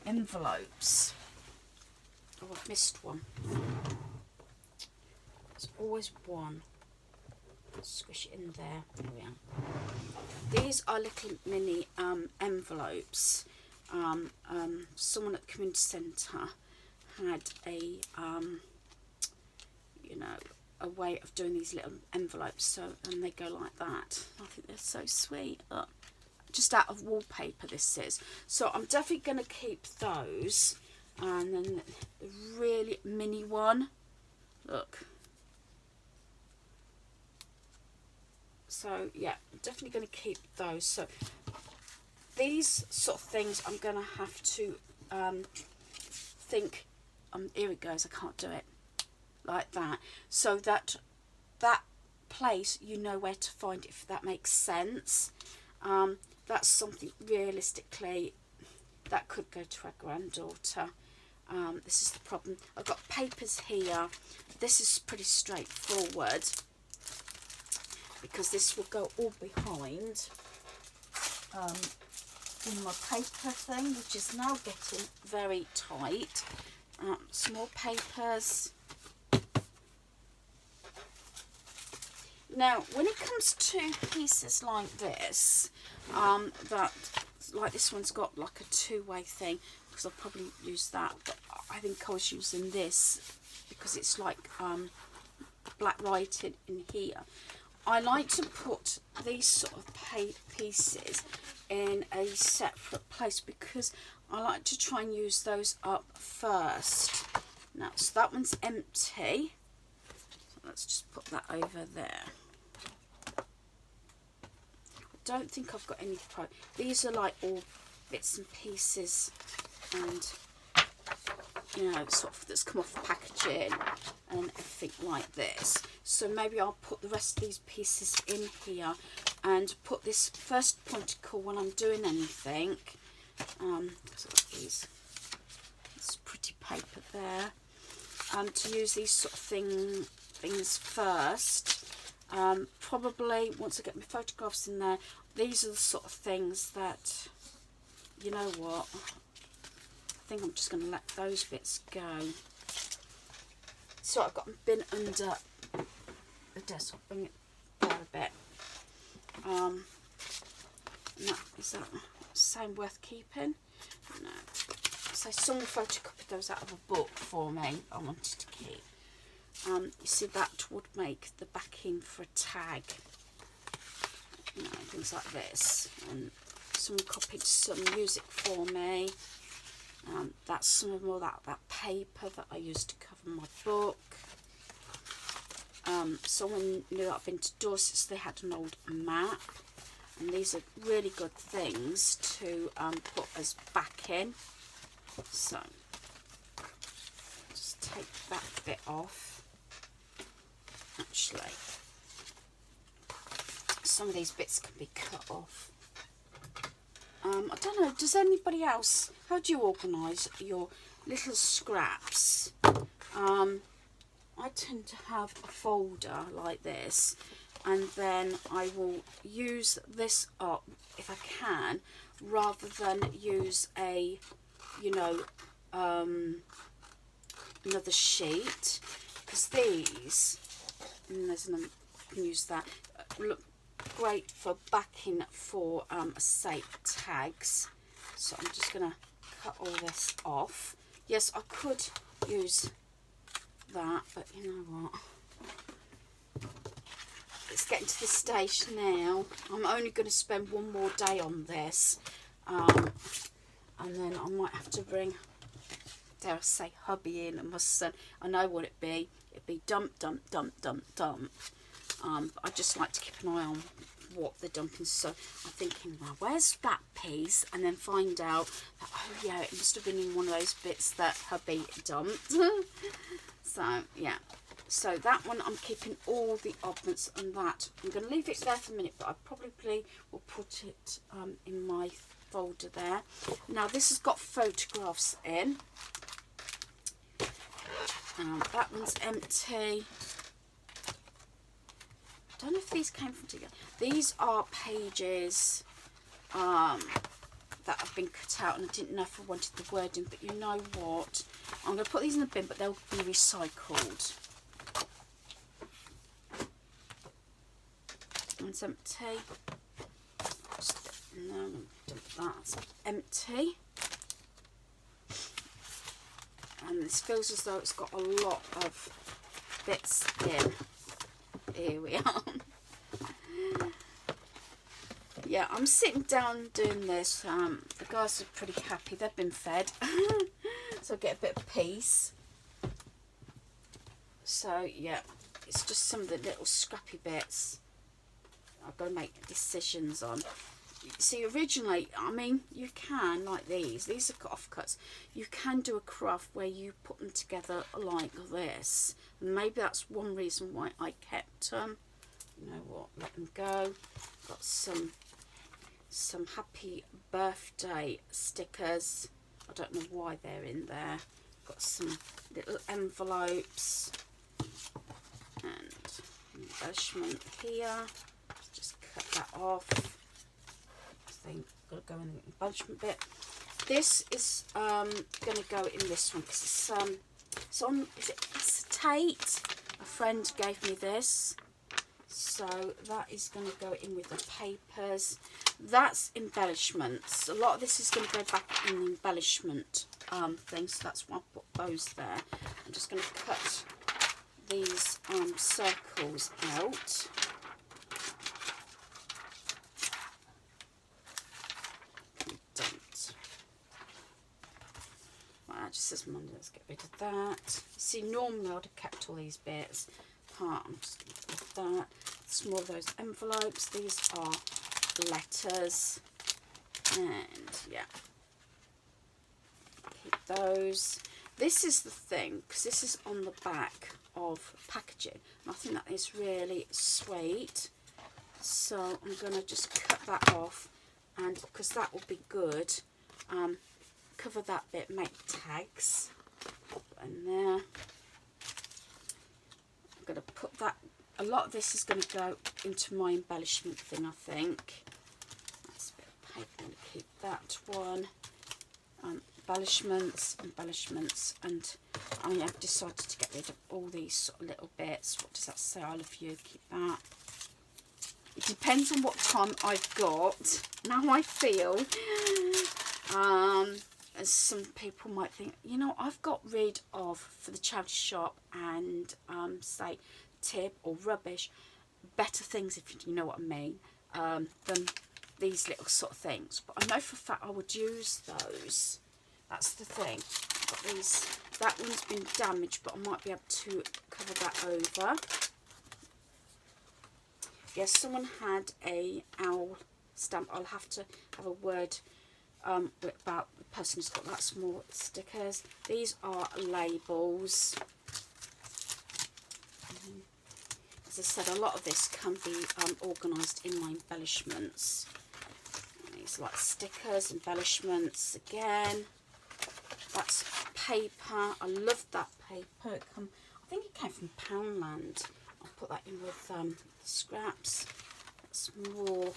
envelopes. Oh, I've missed one. There's always one. Squish it in there. There we are. These are little mini envelopes. Someone at the community centre had a you know, a way of doing these little envelopes, so, and they go like that. I think they're so sweet. Look, just out of wallpaper this is. So I'm definitely going to keep those. And then the really mini one, look. So yeah, I'm definitely going to keep those. So these sort of things I'm going to have to think, here it goes, I can't do it, like that. So that place, you know where to find it, if that makes sense. That's something realistically that could go to our granddaughter. This is the problem. I've got papers here. This is pretty straightforward, because this will go all behind in my paper thing, which is now getting very tight. Small papers. Now, when it comes to pieces like this, that, like this one's got like a two-way thing, because I'll probably use that, but I think I was using this because it's like black writing in here. I like to put these sort of pieces in a separate place, because I like to try and use those up first. Now, so that one's empty. So let's just put that over there. I don't think I've got any these are like all bits and pieces, and you know, sort of that's come off the packaging and everything like this. So maybe I'll put the rest of these pieces in here and put this first ponticle when I'm doing anything. So this pretty paper there. To use these sort of things first. Probably once I get my photographs in there, these are the sort of things that, you know what, I think I'm just going to let those bits go. So I've got them bin under the desk. I'll bring it down a bit. No, is that same worth keeping? No. So someone photocopied those out of a book for me. I wanted to keep. You see, that would make the backing for a tag, you know, things like this. And someone copied some music for me. That's some of more that paper that I used to cover my book. someone knew that I've been to Dorset, so they had an old map. And these are really good things to put as backing. So, just take that bit off. Actually, some of these bits can be cut off. I don't know, does anybody else, how do you organise your little scraps? I tend to have a folder like this, and then I will use this up if I can, rather than use a, you know, another sheet, because these, and there's an, I can use that, look great for backing for say tags. So I'm just going to cut all this off. Yes, I could use that, but you know what, it's getting to this stage now. I'm only going to spend one more day on this, and then I might have to bring, dare I say, hubby in and my son. I know what it'd be dump, dump, dump, dump, dump. I just like to keep an eye on what they're dumping. So I'm thinking, well, where's that piece? And then find out that, oh yeah, it must have been in one of those bits that hubby dumped. So yeah, so that one I'm keeping all the oddments, and that I'm going to leave it there for a minute, but I probably will put it in my folder there. Now this has got photographs in. That one's empty. I don't know if these came from together. These are pages that have been cut out, and I didn't know if I wanted the wording, but you know what? I'm going to put these in the bin, but they'll be recycled. One's empty. No, that's empty. And this feels as though it's got a lot of bits in. Here we are. Yeah, I'm sitting down doing this. The guys are pretty happy. They've been fed. So I get a bit of peace. So yeah, it's just some of the little scrappy bits I've got to make decisions on. See, originally, I mean, you can, like these are offcuts. You can do a craft where you put them together like this. And maybe that's one reason why I kept them. You know what, let them go. Got some happy birthday stickers. I don't know why they're in there. Got some little envelopes. And embellishment here. Just cut that off. Thing got to go in the embellishment bit. This is going to go in this one because it's on, is it acetate? A friend gave me this, so that is going to go in with the papers. That's embellishments. A lot of this is going to go back in the embellishment thing, so that's why I put those there. I'm just going to cut these circles out. It just says Monday, let's get rid of that. See, normally I'd have kept all these bits apart. I'm just going to get rid of that. Some more of those envelopes. These are letters. And yeah, keep those. This is the thing, because this is on the back of packaging. And I think that is really sweet. So I'm going to just cut that off, and because that will be good. Cover that bit, make tags. And there. I'm going to put that, a lot of this is going to go into my embellishment thing, I think. That's a bit of paper, I'm going to keep that one. Embellishments, and I have decided to get rid of all these sort of little bits. What does that say? I love you, keep that. It depends on what time I've got, and how I feel. As some people might think, you know, I've got rid of, for the charity shop and say tip or rubbish, better things, if you know what I mean, than these little sort of things. But I know for a fact I would use those. That's the thing. I've got these. That one's been damaged, but I might be able to cover that over. yes, someone had a owl stamp. I'll have to have a word about the person who's got that small stickers. These are labels. As I said, a lot of this can be organised in my embellishments. These like stickers, embellishments again. That's paper. I love that paper. I think it came from Poundland. I'll put that in with scraps. That's more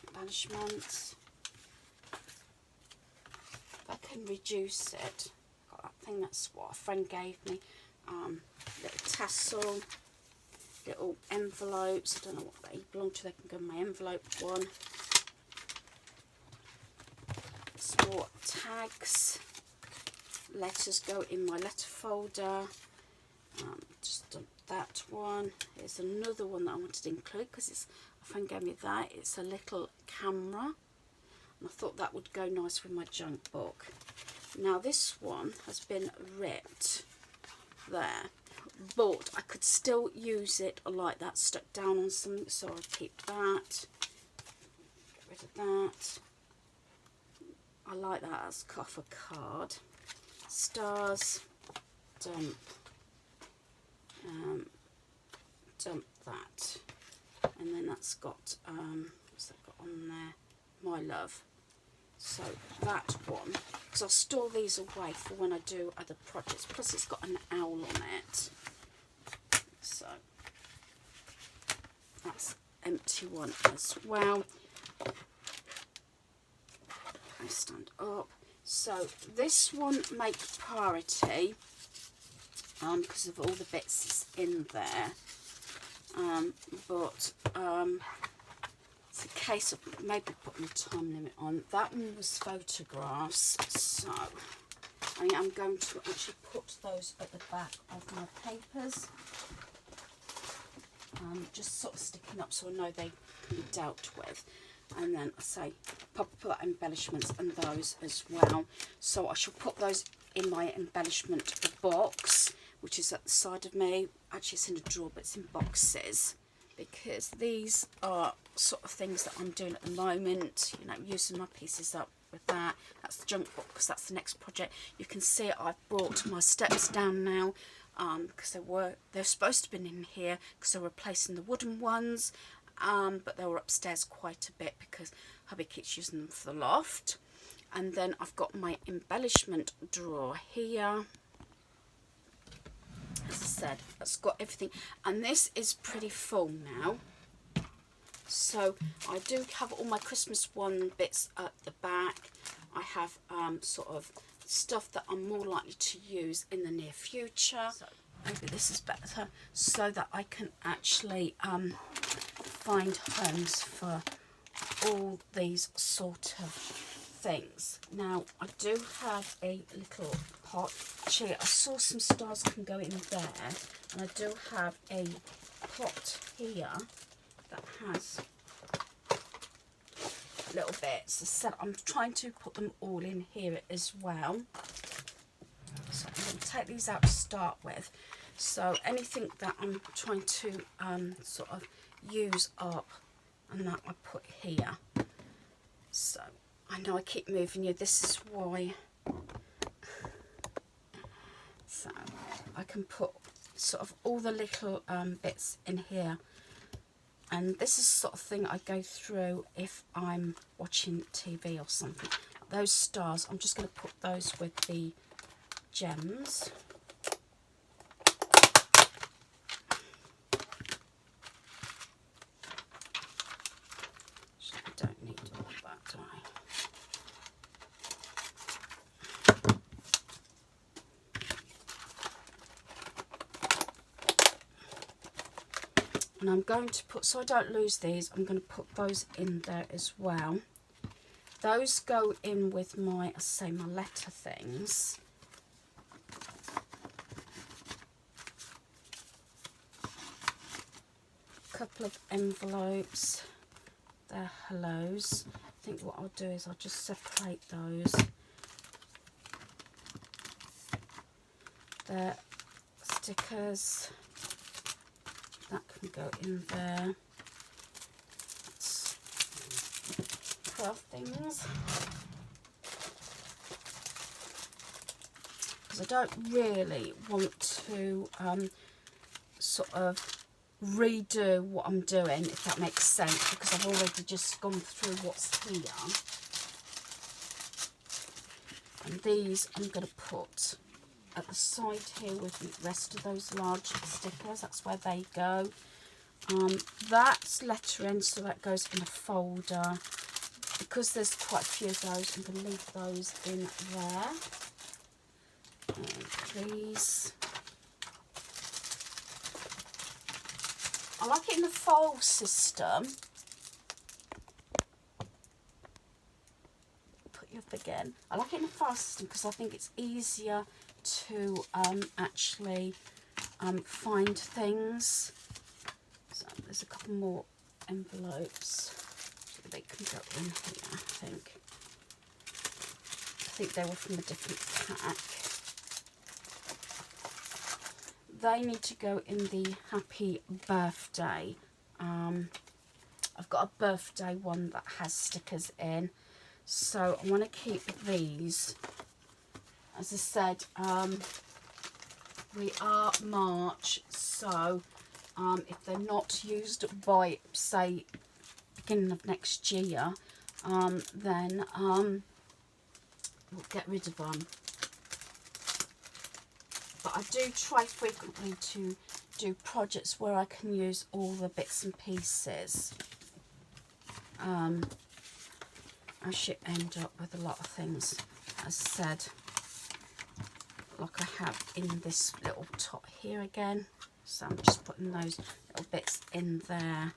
embellishments. If I can reduce it. Got that thing, that's what a friend gave me. Little tassel, little envelopes. I don't know what they belong to. They can go in my envelope one. Some more tags. Letters go in my letter folder. Just dump that one. Here's another one that I wanted to include because it's a friend gave me that. It's a little camera, and I thought that would go nice with my junk book. Now this one has been ripped there, but I could still use it like that, stuck down on something, so I'll keep that. Get rid of that. I like that as cut off a card. Stars, dump. Dump that, and then that's got what's that got on there? My love. So that one, because I'll store these away for when I do other projects. Plus it's got an owl on it, so that's empty one as well. I stand up. So this one make priority because of all the bits in there, but it's a case of maybe putting a time limit on. That one was photographs, so I'm going to actually put those at the back of my papers, just sort of sticking up so I know they can be dealt with. And then I say put that embellishments and those as well. So I shall put those in my embellishment box, which is at the side of me. Actually it's in a drawer, but it's in boxes, because these are sort of things that I'm doing at the moment, you know, using my pieces up with that. That's the junk book, because that's the next project. You can see I've brought my steps down now, because they're supposed to have been in here because they're replacing the wooden ones, but they were upstairs quite a bit because hubby keeps using them for the loft. And then I've got my embellishment drawer here. As I said, it's got everything, and this is pretty full now. So I do have all my Christmas one bits at the back. I have sort of stuff that I'm more likely to use in the near future. So maybe this is better, so that I can actually find homes for all these sort of things. Now I do have a little pot. Actually, I saw some stars can go in there, and I do have a pot here that has little bits. So I'm trying to put them all in here as well. So I'm going to take these out to start with. So anything that I'm trying to sort of use up, and that I put here. So I know I keep moving you, this is why. So I can put sort of all the little bits in here, and this is the sort of thing I go through if I'm watching TV or something. Those stars, I'm just going to put those with the gems. I don't need all that, do I? And I'm going to put, so I don't lose these, I'm going to put those in there as well. Those go in with my, I say, my letter things. A couple of envelopes. They're hellos. I think what I'll do is I'll just separate those. They're stickers. that can go in there. That's craft things. Because I don't really want to sort of redo what I'm doing, if that makes sense, because I've already just gone through what's here. And these I'm going to put at the side here with the rest of those large stickers. That's where they go. That's lettering, so that goes in a folder. Because there's quite a few of those, I'm going to leave those in there. And these. I like it in the file system. Put you up again. I like it in the file system because I think it's easier to actually find things. So there's a couple more envelopes. They can go in here, I think. I think they were from a different pack. They need to go in the happy birthday. I've got a birthday one that has stickers in, so I want to keep these. As I said, we are March, so if they're not used by, say, beginning of next year, then we'll get rid of them. But I do try frequently to do projects where I can use all the bits and pieces. I should end up with a lot of things, as said, like I have in this little top here again. So I'm just putting those little bits in there.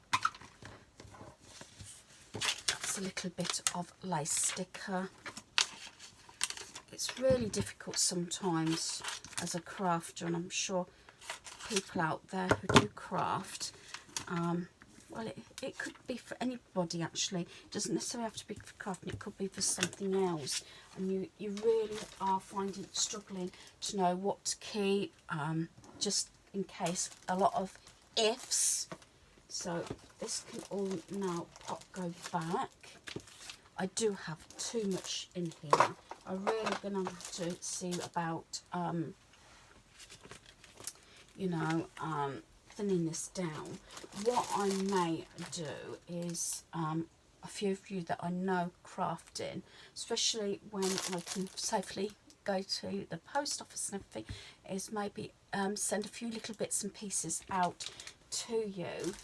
That's a little bit of lace sticker. It's really difficult sometimes as a crafter, and I'm sure people out there who do craft, well, it could be for anybody actually. It doesn't necessarily have to be for crafting, it could be for something else, and you really are struggling to know what to keep, just in case, a lot of ifs. So this can all now go back. I do have too much in here. I'm really going to have to see about, you know, thinning this down. What I may do is, a few of you that I know crafting, especially when I can safely go to the post office and everything, is maybe send a few little bits and pieces out to you,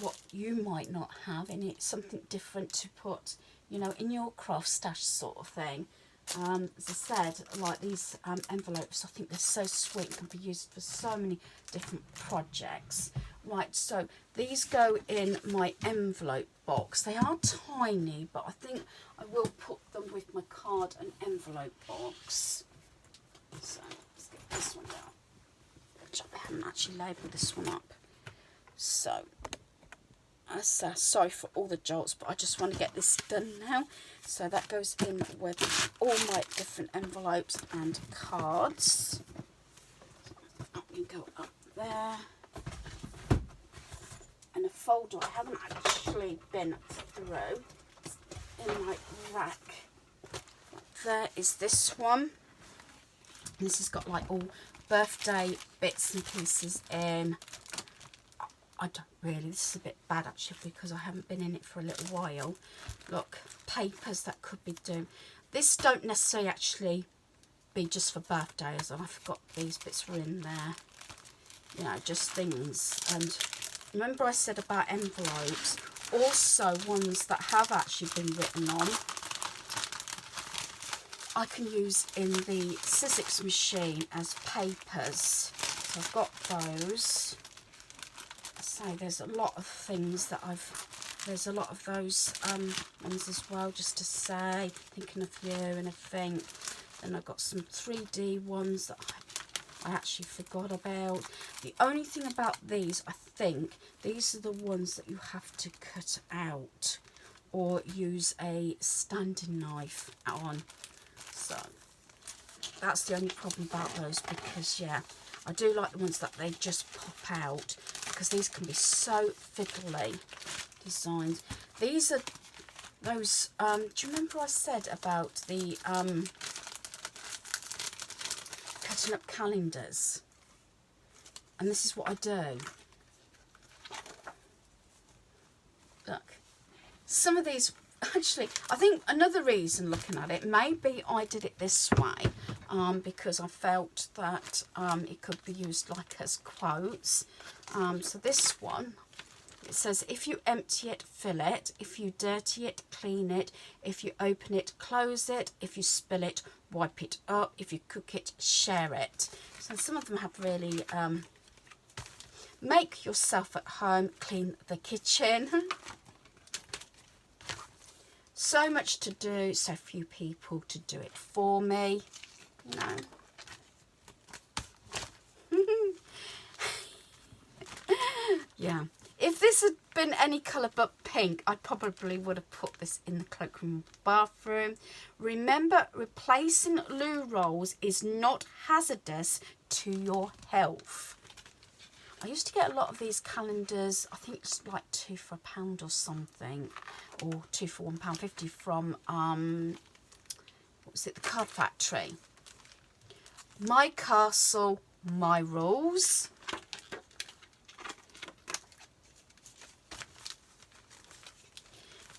what you might not have in it, something different to put, you know, in your craft stash sort of thing. As I said, like these envelopes, I think they're so sweet and can be used for so many different projects. Right, so these go in my envelope box. They are tiny, but I think I will put them with my card and envelope box. So let's get this one out. I haven't actually labelled this one up. So, sorry for all the jolts, but I just want to get this done now. So that goes in with all my different envelopes and cards. Let me go up there. And a folder I haven't actually been through in my rack. There is this one. And this has got like all birthday bits and pieces in. I don't really, this is a bit bad actually because I haven't been in it for a little while. Look, papers that could be done. This don't necessarily actually be just for birthdays, and I forgot these bits were in there. You know, just things. And remember I said about envelopes, also ones that have actually been written on, I can use in the Sizzix machine as papers. So I've got those. So there's a lot of things that there's a lot of those ones as well, just to say, thinking of you and everything. Then I've got some 3D ones that I actually forgot about. The only thing about these, I think, these are the ones that you have to cut out or use a standing knife on. So that's the only problem about those, because yeah, I do like the ones that they just pop out. because these can be so fiddly designs. These are those, do you remember I said about the cutting up calendars? And this is what I do. Look, some of these, actually, I think another reason looking at it, maybe I did it this way, because I felt that it could be used like as quotes. So this one, it says, if you empty it, fill it. If you dirty it, clean it. If you open it, close it. If you spill it, wipe it up. If you cook it, share it. So some of them have really, make yourself at home, clean the kitchen. So much to do, so few people to do it for me, you know. Yeah. If this had been any colour but pink, I probably would have put this in the cloakroom bathroom. Remember, replacing loo rolls is not hazardous to your health. I used to get a lot of these calendars, I think it's like 2 for £1 or something, or 2 for £1.50 from, what was it, the Card Factory. My castle, my rules.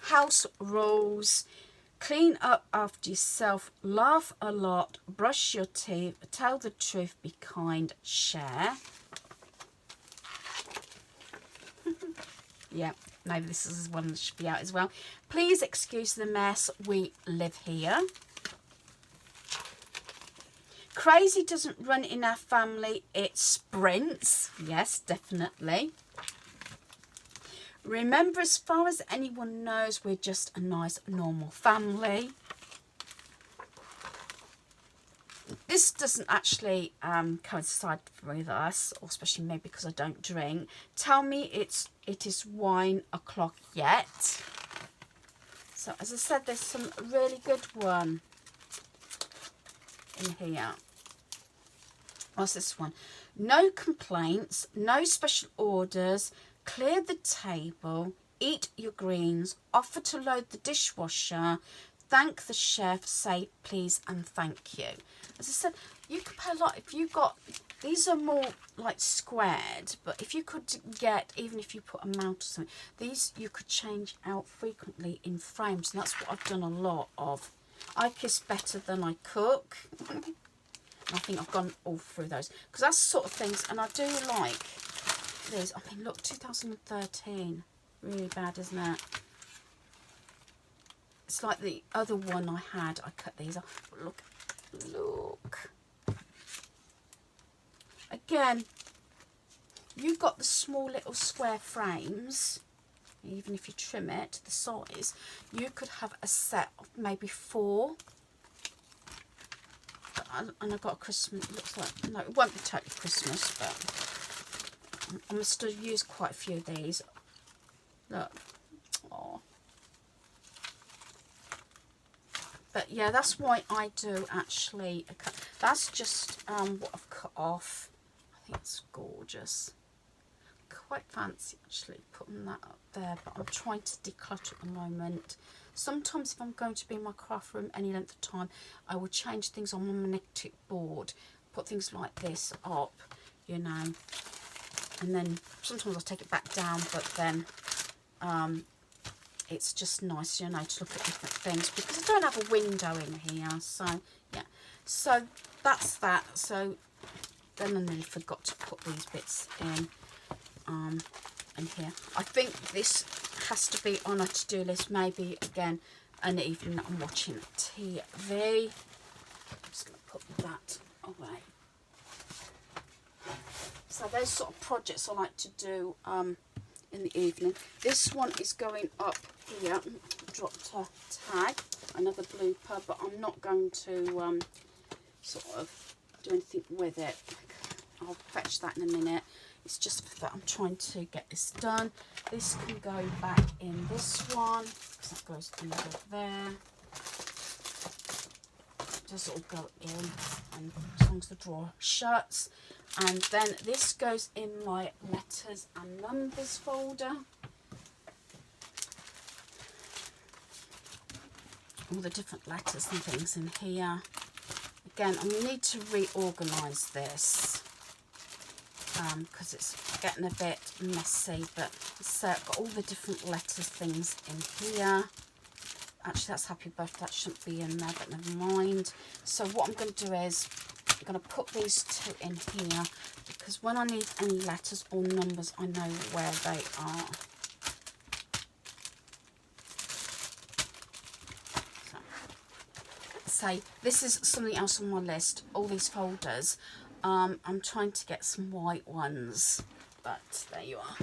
House rules. Clean up after yourself, laugh a lot, brush your teeth, tell the truth, be kind, share. Yeah, maybe this is one that should be out as well. Please excuse the mess, we live here. Crazy doesn't run in our family, it sprints. Yes, definitely. Remember, as far as anyone knows, we're just a nice, normal family. This doesn't actually coincide with us, or especially maybe because I don't drink. Tell me it is wine o'clock yet. So as I said, there's some really good one in here. What's this one? No complaints, no special orders, clear the table, eat your greens, offer to load the dishwasher, thank the chef, say please and thank you. As I said, you could pay a lot if you got, these are more like squared, but if you could get, even if you put a mount or something, these you could change out frequently in frames, and that's what I've done a lot of. I kiss better than I cook. I think I've gone all through those, because that's sort of things, and I do like these. I mean, look, 2013, really bad, isn't it? It's like the other one I had. I cut these off. Look. Again, you've got the small little square frames. Even if you trim it to the size, you could have a set of maybe 4. And I got a Christmas. Looks like, no, it won't be totally Christmas, but I must have used quite a few of these. Look. Oh. But yeah, that's why I do actually. That's just what I've cut off. I think it's gorgeous. Quite fancy actually putting that up there, but I'm trying to declutter at the moment. Sometimes if I'm going to be in my craft room any length of time, I will change things on my magnetic board, put things like this up, you know, and then sometimes I'll take it back down, but then it's just nice, you know, to look at different things, because I don't have a window in here. So yeah, so that's that. So then I nearly forgot to put these bits in here. I think this has to be on a to-do list, maybe again an evening that I'm watching TV. I'm just going to put that away. So those sort of projects I like to do in the evening. This one is going up here. Dropped a tag, another blooper, but I'm not going to sort of do anything with it. I'll fetch that in a minute. It's just that I'm trying to get this done. This can go back in this one, because that goes under there. Just sort of go in, and as long as the drawer shuts. And then this goes in my letters and numbers folder. All the different letters and things in here. Again, I need to reorganise this because it's getting a bit messy, but so I've got all the different letters things in here. Actually, that's happy birthday, that shouldn't be in there, but never mind. So what I'm going to do is I'm going to put these two in here because when I need any letters or numbers, I know where they are. Say this is something else on my list, all these folders. I'm trying to get some white ones, but there you are.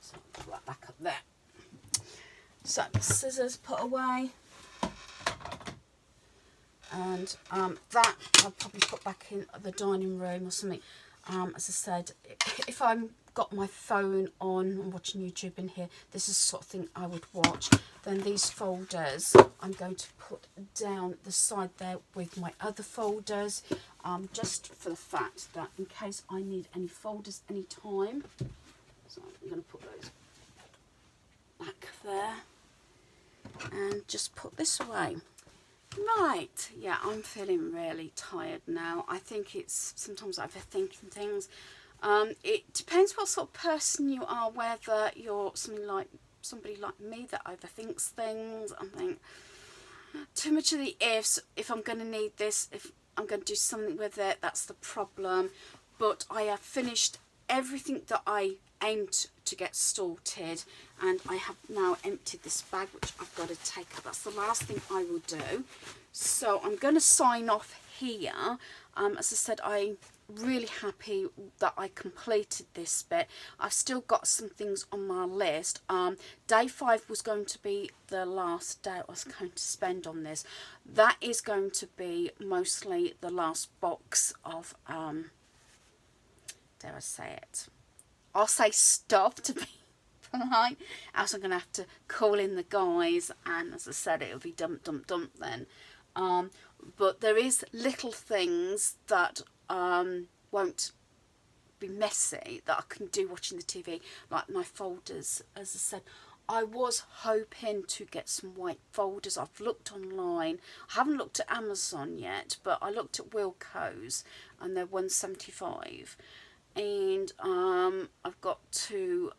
So put that back up there. So scissors put away, and that I'll probably put back in the dining room or something. As I said, if I'm got my phone on and watching YouTube in here, this is the sort of thing I would watch. Then these folders I'm going to put down the side there with my other folders, just for the fact that in case I need any folders anytime. So I'm going to put those back there and just put this away. Right, yeah, I'm feeling really tired now. I think it's sometimes overthinking things. It depends what sort of person you are, whether you're somebody like me that overthinks things. I think too much of the ifs. If I'm going to need this, if I'm going to do something with it, that's the problem. But I have finished everything that I aimed to get sorted, and I have now emptied this bag, which I've got to take up. That's the last thing I will do. So I'm going to sign off here. As I said, I'm really happy that I completed this bit. I've still got some things on my list. Day 5 was going to be the last day I was going to spend on this. That is going to be mostly the last box of dare I say it, I'll say stuff to be polite, else I'm going to have to call in the guys, and as I said, it'll be dump then. But there is little things that won't be messy that I can do watching the TV, like my folders. As I said, I was hoping to get some white folders. I've looked online. I haven't looked at Amazon yet, but I looked at Wilko's and they're $1.75. And I've got to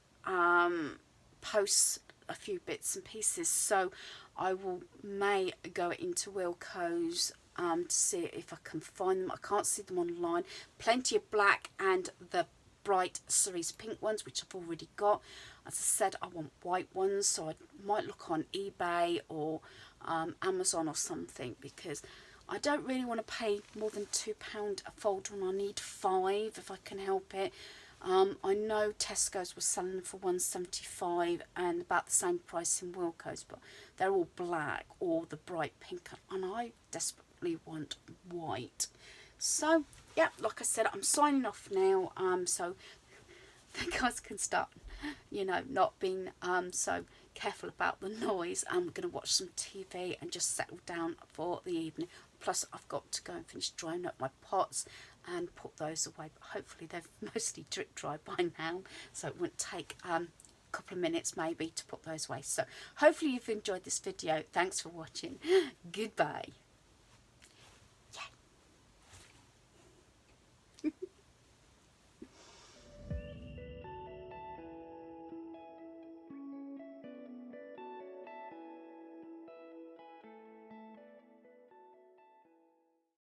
post a few bits and pieces, so I may go into Wilko's to see if I can find them. I can't see them online. Plenty of black and the bright cerise pink ones, which I've already got. As I said, I want white ones, so I might look on eBay or Amazon or something, because I don't really want to pay more than £2 a folder, and I need 5 if I can help it. I know Tesco's was selling them for £1.75 and about the same price in Wilko's, but they're all black or the bright pink, and I desperately want white. So yeah, like I said, I'm signing off now, so the guys can start, you know, not being so careful about the noise. I'm going to watch some TV and just settle down for the evening. Plus I've got to go and finish drying up my pots and put those away, but hopefully they've mostly drip dry by now, so it won't take a couple of minutes maybe to put those away. So hopefully you've enjoyed this video. Thanks for watching. Goodbye.